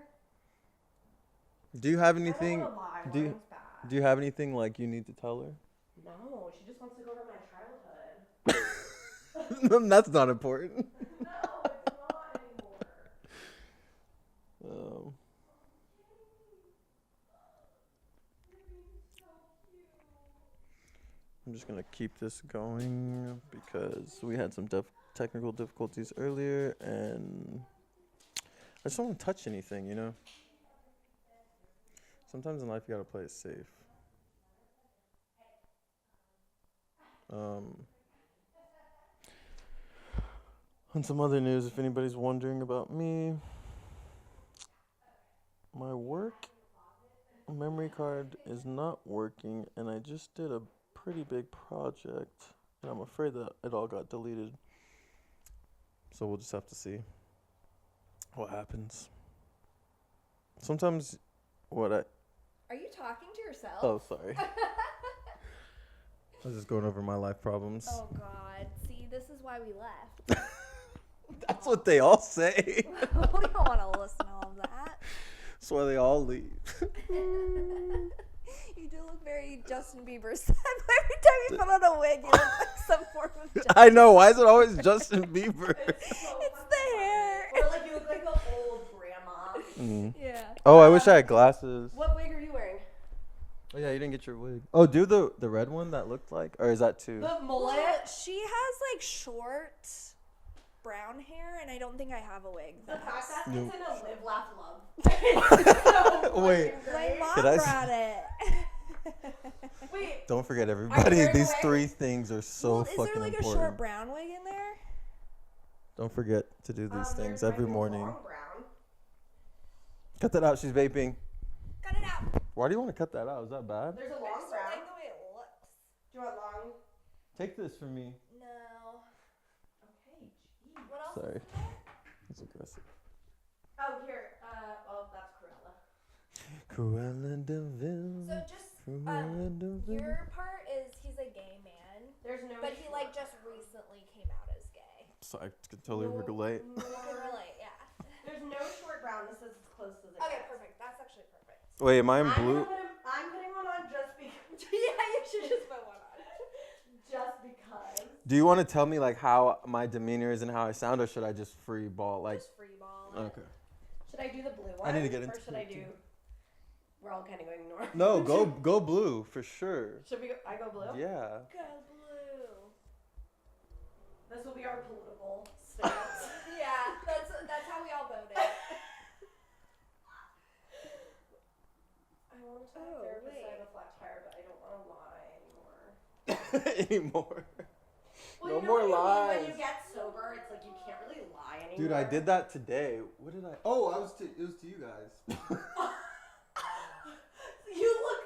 Speaker 1: Do you have
Speaker 3: I
Speaker 1: anything...
Speaker 3: don't wanna lie.
Speaker 1: Do you,
Speaker 3: Lying's bad.
Speaker 1: do you have anything, like, you need to tell her?
Speaker 3: No, she just wants to go over my childhood.
Speaker 1: That's not important.
Speaker 3: No, it's not anymore.
Speaker 1: I'm just going to keep this going because we had some technical difficulties earlier, and I just don't want to touch anything, you know? Sometimes in life you got to play it safe. On some other news, if anybody's wondering about me, my work memory card is not working, and I just did a pretty big project, and I'm afraid that it all got deleted. So we'll just have to see what happens. Sometimes
Speaker 2: Are you talking to yourself?
Speaker 1: Oh, sorry. I was just going over my life problems.
Speaker 2: Oh, God. See, this is why we left.
Speaker 1: That's what they all say.
Speaker 2: We don't want to listen to all of that.
Speaker 1: That's why they all leave.
Speaker 2: You do look very Justin Bieber. Every time you put on a wig, you look like some form of Justin.
Speaker 1: I know. Why is it always Justin Bieber?
Speaker 2: It's the hair.
Speaker 3: Or like you look like an old grandma.
Speaker 2: Yeah.
Speaker 1: Oh, I wish I had glasses.
Speaker 3: What wig are you wearing?
Speaker 1: Oh, yeah, you didn't get your wig. Oh, do the red one that looked like? Or is that two?
Speaker 3: The mullet?
Speaker 2: Well, she has like short brown hair, and I don't think I have a wig.
Speaker 3: The fact that
Speaker 1: Nope.
Speaker 3: it's in a live, laugh, love. It's so
Speaker 1: Wait.
Speaker 3: fucking
Speaker 2: My
Speaker 3: great.
Speaker 2: mom
Speaker 1: Could I
Speaker 2: brought it.
Speaker 3: Wait,
Speaker 1: Don't forget,
Speaker 3: Are
Speaker 1: everybody,
Speaker 3: you wearing
Speaker 1: these
Speaker 3: a wig?
Speaker 1: 3 things are so
Speaker 2: Well,
Speaker 1: fucking
Speaker 2: is there like
Speaker 1: important.
Speaker 2: a short brown wig in there?
Speaker 1: Don't forget to do these things
Speaker 3: there's
Speaker 1: every
Speaker 3: like a
Speaker 1: morning.
Speaker 3: long brown.
Speaker 1: Cut that out. She's vaping.
Speaker 2: Cut it out.
Speaker 1: Why do you want to cut that out? Is that bad?
Speaker 3: There's a
Speaker 2: I
Speaker 3: long
Speaker 2: just don't
Speaker 3: brown.
Speaker 2: like the way it looks.
Speaker 3: Do you want long?
Speaker 1: Take this from me.
Speaker 2: No.
Speaker 3: Okay, geez.
Speaker 2: What else?
Speaker 1: Sorry.
Speaker 2: Is in there?
Speaker 1: That's aggressive.
Speaker 3: Oh, here. Oh, that's Cruella.
Speaker 1: Cruella DeVille.
Speaker 2: So just
Speaker 1: Cruella DeVille.
Speaker 2: your part is he's a gay man,
Speaker 3: There's no.
Speaker 2: but he like just recently came out as gay.
Speaker 1: So I can totally relate.
Speaker 2: You can relate, yeah.
Speaker 3: There's no short brown. This is as close as it
Speaker 2: Okay,
Speaker 3: gets.
Speaker 2: perfect. That's actually perfect.
Speaker 1: Wait, am I in blue?
Speaker 3: I'm putting one on just because.
Speaker 2: Yeah, you should just put one on.
Speaker 3: Just because.
Speaker 1: Do you want to tell me like how my demeanor is and how I sound, or should I just free ball? Like,
Speaker 2: Just free ball.
Speaker 1: okay.
Speaker 3: Should I do the blue one?
Speaker 1: I need to get into
Speaker 3: Or should I
Speaker 1: it,
Speaker 3: do?
Speaker 1: too.
Speaker 3: We're all kind of going north.
Speaker 1: No, go blue for sure.
Speaker 3: Should we? I go blue.
Speaker 1: Yeah.
Speaker 2: Go blue.
Speaker 3: This will be our political stance.
Speaker 2: Yeah, that's how we all voted.
Speaker 3: I want to tell
Speaker 2: Oh,
Speaker 3: my therapist
Speaker 2: wait.
Speaker 3: I have a flat tire, but I don't want to lie anymore.
Speaker 1: Anymore.
Speaker 3: Well,
Speaker 1: No
Speaker 3: you know
Speaker 1: more
Speaker 3: what I mean?
Speaker 1: lies.
Speaker 3: When you get sober, it's like you can't really lie anymore.
Speaker 1: Dude, I did that today. What did I? Oh, it was to you guys.
Speaker 3: You look.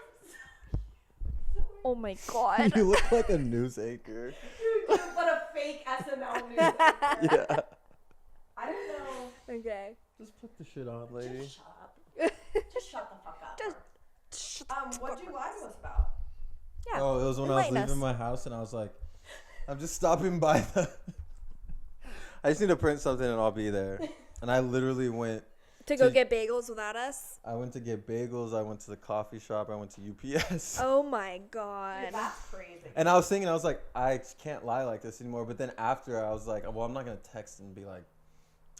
Speaker 2: Oh my god.
Speaker 1: You look like a news anchor.
Speaker 3: You do, but a fake SNL news anchor.
Speaker 1: Yeah.
Speaker 3: I don't know.
Speaker 2: Okay.
Speaker 1: Just put the shit on, lady.
Speaker 3: Just shut up. Just shut the fuck up.
Speaker 2: Just
Speaker 3: What do you lie to us about?
Speaker 2: yeah.
Speaker 1: Oh, it was when I was
Speaker 2: enlighten
Speaker 1: leaving
Speaker 2: us.
Speaker 1: my house and I was like, I'm just stopping by the. I just need to print something and I'll be there. And I literally went.
Speaker 2: To go get bagels without us?
Speaker 1: I went to get bagels. I went to the coffee shop. I went to UPS.
Speaker 2: Oh my god.
Speaker 3: Dude, that's crazy.
Speaker 1: And I was thinking, I was like, I can't lie like this anymore. But then after, I was like, well, I'm not gonna text and be like,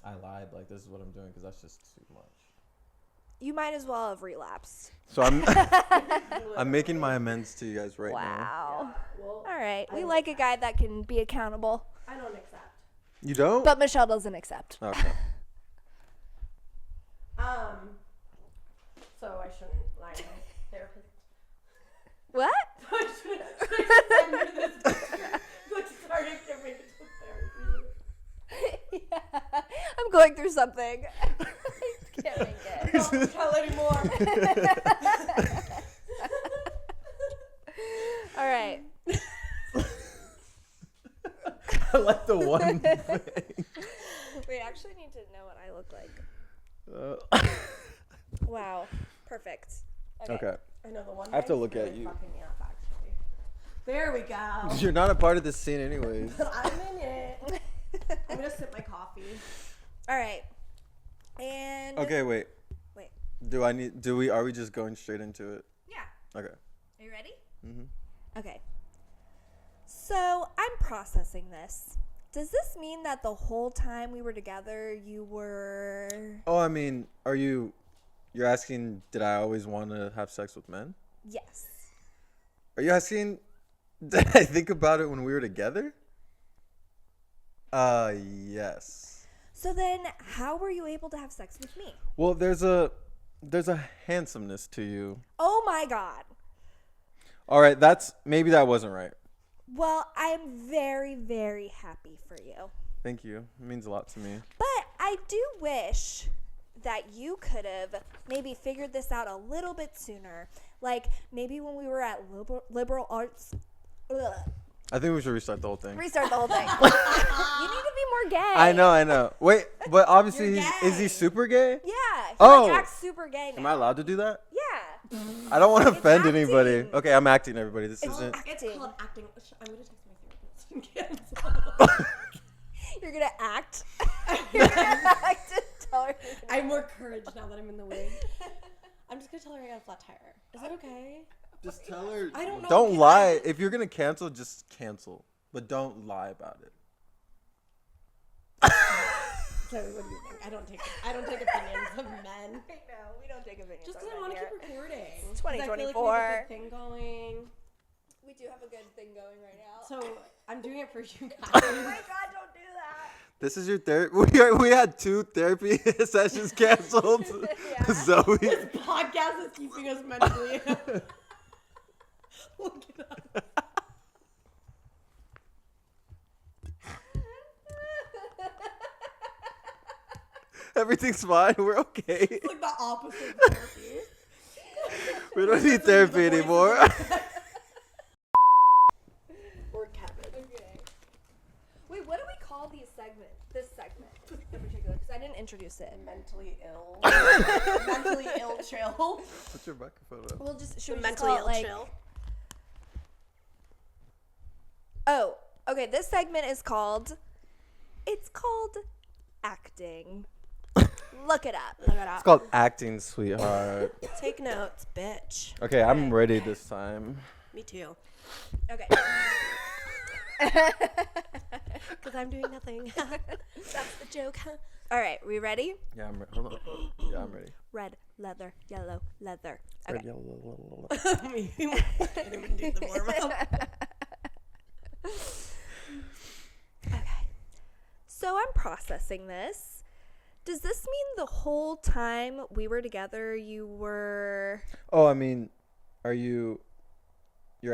Speaker 1: I lied. Like this is what I'm doing because that's just too much.
Speaker 2: You might as well have relapsed.
Speaker 1: So I'm making my amends to you guys right now.
Speaker 2: Wow.
Speaker 3: Well,
Speaker 2: All right. We like a guy that can be accountable.
Speaker 3: I don't accept.
Speaker 1: You don't?
Speaker 2: But Michelle doesn't accept.
Speaker 1: Okay.
Speaker 3: So I shouldn't lie to my therapist.
Speaker 2: What?
Speaker 3: I shouldn't send her this picture. Like, sorry, I can't make it to therapy.
Speaker 2: Yeah. I'm going through something. I can't make it.
Speaker 3: Don't tell anymore.
Speaker 1: like the one thing.
Speaker 2: We actually need to know what I look like.
Speaker 1: Uh,
Speaker 2: Wow. Perfect.
Speaker 1: okay.
Speaker 3: I know the one.
Speaker 1: I have to
Speaker 3: guy's
Speaker 1: look at
Speaker 3: really
Speaker 1: you.
Speaker 3: fucking me up, actually. There we go.
Speaker 1: You're not a part of this scene anyways.
Speaker 3: But I'm in it. I'm gonna sip my coffee.
Speaker 2: All right. And
Speaker 1: Okay, wait.
Speaker 2: Wait.
Speaker 1: Are we just going straight into it?
Speaker 2: Yeah.
Speaker 1: Okay.
Speaker 2: Are you ready?
Speaker 1: Mhm.
Speaker 2: Okay. So I'm processing this. Does this mean that the whole time we were together, you were?
Speaker 1: Oh, I mean, you're asking, did I always want to have sex with men?
Speaker 2: Yes.
Speaker 1: Are you asking, did I think about it when we were together? Yes.
Speaker 2: So then, how were you able to have sex with me?
Speaker 1: Well, there's a handsomeness to you.
Speaker 2: Oh my God.
Speaker 1: All right, maybe that wasn't right.
Speaker 2: Well, I'm very, very happy for you.
Speaker 1: Thank you. It means a lot to me.
Speaker 2: But I do wish that you could have maybe figured this out a little bit sooner. Like maybe when we were at liberal arts. Ugh.
Speaker 1: I think we should restart the whole thing.
Speaker 2: Restart the whole thing. You need to be more gay.
Speaker 1: I know. Wait, but obviously,
Speaker 3: You're
Speaker 1: is he
Speaker 3: gay.
Speaker 1: super gay?
Speaker 2: Yeah. He
Speaker 1: Oh.
Speaker 2: acts super gay now.
Speaker 1: Am I allowed to do that?
Speaker 2: Yeah.
Speaker 1: I don't want to
Speaker 2: It's
Speaker 1: offend anybody.
Speaker 2: acting.
Speaker 1: Okay, I'm acting, everybody. This
Speaker 2: It's
Speaker 1: isn't.
Speaker 3: It's
Speaker 2: Acting.
Speaker 3: called acting. I'm gonna text my therapist and cancel.
Speaker 2: You're gonna act. You're gonna act and tell her.
Speaker 3: I have more courage now that I'm in the wig. I'm just gonna tell her I got a flat tire. Is that okay?
Speaker 1: Just tell her.
Speaker 3: I don't know.
Speaker 1: Don't lie. If you're gonna cancel, just cancel. But don't lie about it.
Speaker 3: Sorry, what do you think? I don't take opinions of men.
Speaker 2: No, we don't take opinions.
Speaker 3: Just
Speaker 2: on
Speaker 3: because I
Speaker 2: men
Speaker 3: want to
Speaker 2: here.
Speaker 3: keep recording.
Speaker 2: It's
Speaker 3: 'Cause I feel like we have a
Speaker 2: 2024.
Speaker 3: good thing going.
Speaker 2: We do have a good thing going right now.
Speaker 3: So I'm doing it for you
Speaker 2: Oh
Speaker 3: guys.
Speaker 2: my God, don't do that.
Speaker 1: This is your therapy. We had 2 therapy sessions canceled.
Speaker 2: Yeah.
Speaker 1: Zoe.
Speaker 3: Podcast is keeping us mentally. Look it up.
Speaker 1: Everything's fine. We're okay.
Speaker 3: It's like the opposite of therapy.
Speaker 1: We don't need therapy anymore.
Speaker 3: Or Kevin.
Speaker 2: Okay. Wait, what do we call these segments? This segment in particular, because I didn't introduce it.
Speaker 3: Mentally ill. Mentally ill chill.
Speaker 1: Put your microphone up.
Speaker 2: We'll just should we just
Speaker 3: Mentally
Speaker 2: call it
Speaker 3: ill
Speaker 2: like?
Speaker 3: chill.
Speaker 2: Oh, okay. This segment is called. It's called acting. Look it up.
Speaker 3: Look it up.
Speaker 1: It's called acting, sweetheart.
Speaker 3: Take notes, bitch.
Speaker 1: Okay, I'm ready this time.
Speaker 3: Me too.
Speaker 2: Okay.
Speaker 3: Because I'm doing nothing. That's the joke.
Speaker 2: All right. We ready?
Speaker 1: Yeah, I'm ready. Hold on. Yeah, I'm ready.
Speaker 2: Red, leather, yellow, leather.
Speaker 1: Red,
Speaker 2: Okay.
Speaker 1: yellow,
Speaker 3: I didn't even do the warm up.
Speaker 2: Okay. So I'm processing this. Does this mean the whole time we were together you were...
Speaker 1: Oh, I mean, you're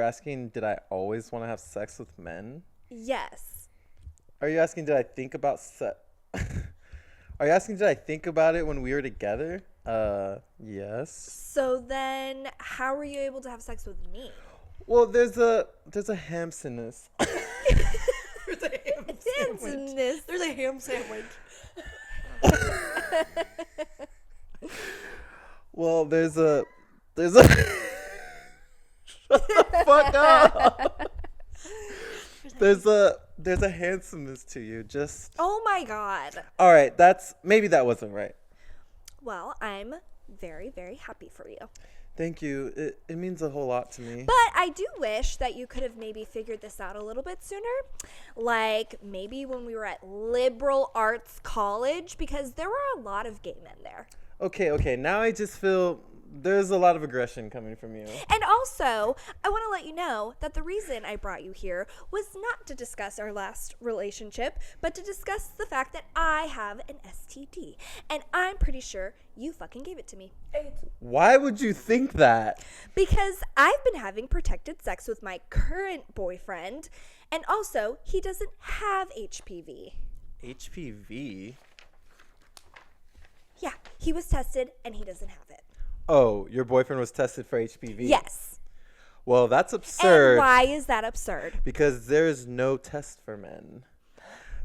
Speaker 1: asking, did I always want to have sex with men?
Speaker 2: Yes.
Speaker 1: Are you asking, did I think about Are you asking, did I think about it when we were together? Yes.
Speaker 2: So then how were you able to have sex with me?
Speaker 1: Well, there's a hamsomeness.
Speaker 3: There's a ham
Speaker 2: Handsomeness.
Speaker 3: There's a ham sandwich.
Speaker 1: Well, there's a shut the fuck up. There's a handsomeness to you. Just
Speaker 2: Oh my God.
Speaker 1: all right. Maybe that wasn't right.
Speaker 2: Well, I'm very, very happy for you.
Speaker 1: Thank you. It means a whole lot to me.
Speaker 2: But I do wish that you could have maybe figured this out a little bit sooner. Like maybe when we were at liberal arts college, because there were a lot of gay men there.
Speaker 1: Okay. Now I just feel there's a lot of aggression coming from you.
Speaker 2: And also, I want to let you know that the reason I brought you here was not to discuss our last relationship, but to discuss the fact that I have an STD. And I'm pretty sure you fucking gave it to me.
Speaker 1: Why would you think that?
Speaker 2: Because I've been having protected sex with my current boyfriend, and also, he doesn't have HPV.
Speaker 1: HPV?
Speaker 2: Yeah, he was tested and he doesn't have it.
Speaker 1: Oh, your boyfriend was tested for HPV?
Speaker 2: Yes.
Speaker 1: Well, that's absurd.
Speaker 2: And why is that absurd?
Speaker 1: Because there's no test for men.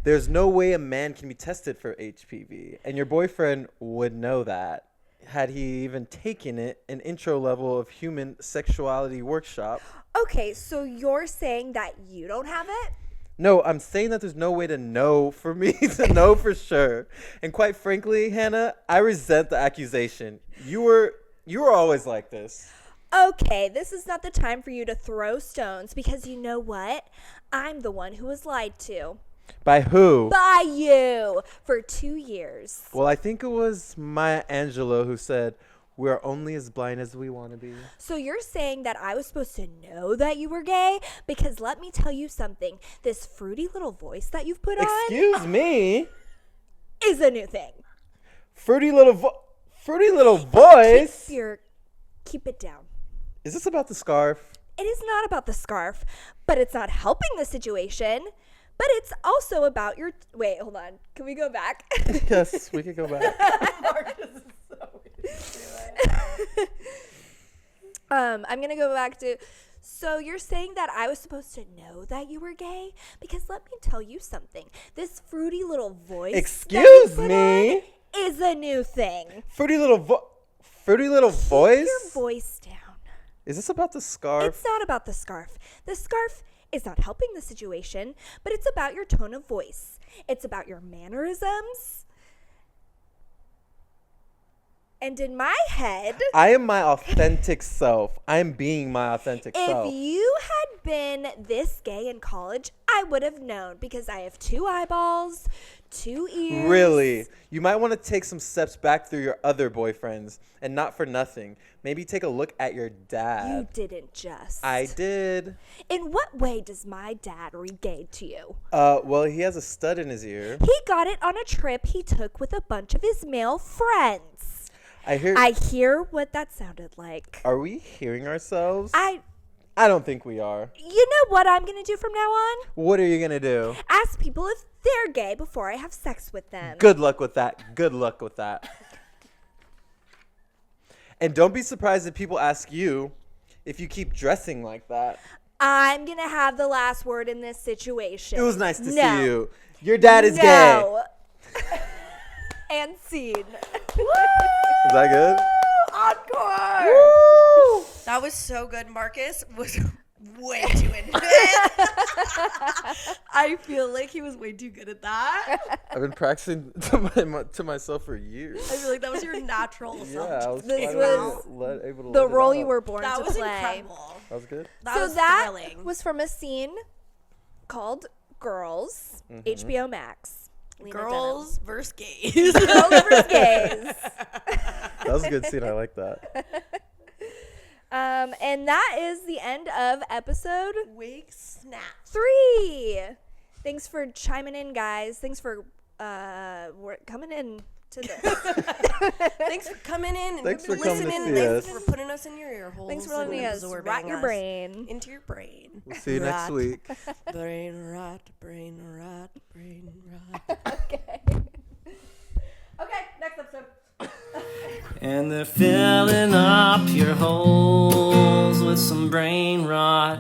Speaker 1: There's no way a man can be tested for HPV, and your boyfriend would know that had he even taken it an intro level of human sexuality workshop.
Speaker 2: Okay, so you're saying that you don't have it?
Speaker 1: No, I'm saying that there's no way to know for me to know for sure. And quite frankly, Hannah, I resent the accusation. You were always like this.
Speaker 2: Okay, this is not the time for you to throw stones because you know what? I'm the one who was lied to.
Speaker 1: By who?
Speaker 2: By you for 2 years.
Speaker 1: Well, I think it was Maya Angelou who said, "We're only as blind as we want to be."
Speaker 2: So you're saying that I was supposed to know that you were gay? Because let me tell you something. This fruity little voice that you've put on
Speaker 1: Excuse me?
Speaker 2: is a new thing.
Speaker 1: Fruity little voice?
Speaker 2: Keep it down.
Speaker 1: Is this about the scarf?
Speaker 2: It is not about the scarf, but it's not helping the situation. But it's also about your... Wait, hold on. Can we go back?
Speaker 1: Yes, we can go back.
Speaker 3: Markus is so
Speaker 2: I'm going to go back to... So you're saying that I was supposed to know that you were gay? Because let me tell you something. This fruity little voice...
Speaker 1: Excuse me?
Speaker 2: ...is a new thing.
Speaker 1: Fruity little voice?
Speaker 2: Keep your voice down.
Speaker 1: Is this about the scarf?
Speaker 2: It's not about the scarf. The scarf is not helping the situation, but it's about your tone of voice. It's about your mannerisms. And in my head...
Speaker 1: I am my authentic self. I'm being my authentic self.
Speaker 2: If you had been this gay in college, I would have known because I have 2 eyeballs, 2 ears.
Speaker 1: Really? You might want to take some steps back through your other boyfriends, and not for nothing. Maybe take a look at your dad.
Speaker 2: You didn't just.
Speaker 1: I did.
Speaker 2: In what way does my dad read gay to you?
Speaker 1: Well, he has a stud in his ear.
Speaker 2: He got it on a trip he took with a bunch of his male friends.
Speaker 1: I
Speaker 2: hear what that sounded like.
Speaker 1: Are we hearing ourselves?
Speaker 2: I
Speaker 1: don't think we are.
Speaker 2: You know what I'm going to do from now on?
Speaker 1: What are you going to do?
Speaker 2: Ask people if they're gay before I have sex with them.
Speaker 1: Good luck with that. Good luck with that. And don't be surprised if people ask you if you keep dressing like that.
Speaker 2: I'm going to have the last word in this situation.
Speaker 1: It was nice to see you. Your dad is gay.
Speaker 2: And scene.
Speaker 1: Is that good?
Speaker 3: Encore!
Speaker 1: Woo!
Speaker 3: That was so good. Markus was way too into it. I feel like he was way too good at that.
Speaker 1: I've been practicing to myself for years.
Speaker 3: I feel like that was your natural
Speaker 1: Yeah,
Speaker 3: self.
Speaker 1: I was
Speaker 2: This
Speaker 1: finally
Speaker 2: was
Speaker 1: able to
Speaker 2: the
Speaker 1: let it
Speaker 2: role
Speaker 1: out.
Speaker 2: you were born
Speaker 3: That
Speaker 2: to
Speaker 3: was
Speaker 2: play.
Speaker 3: incredible.
Speaker 1: That was good.
Speaker 3: That
Speaker 2: So
Speaker 3: was
Speaker 2: that
Speaker 3: thrilling.
Speaker 2: was from a scene called Girls, HBO Max. Lena
Speaker 3: Girls versus gays.
Speaker 2: Dunham. Girls versus gays.
Speaker 1: That was a good scene. I like that.
Speaker 2: And that is the end of episode
Speaker 3: Wig snap.
Speaker 2: 3. Thanks for chiming in, guys. Thanks for coming in to this.
Speaker 3: Thanks for coming in and
Speaker 1: Thanks for coming to
Speaker 3: listening.
Speaker 1: see
Speaker 3: Thanks
Speaker 1: us.
Speaker 3: for putting us in your ear holes.
Speaker 2: Thanks for letting
Speaker 3: and
Speaker 2: us
Speaker 3: absorbing
Speaker 2: rot your
Speaker 3: us
Speaker 2: brain.
Speaker 3: into your brain.
Speaker 1: We'll see you next week.
Speaker 3: Brain rot, brain rot, brain rot.
Speaker 2: Okay. Okay, next episode.
Speaker 4: And they're filling up your holes with some brain rot.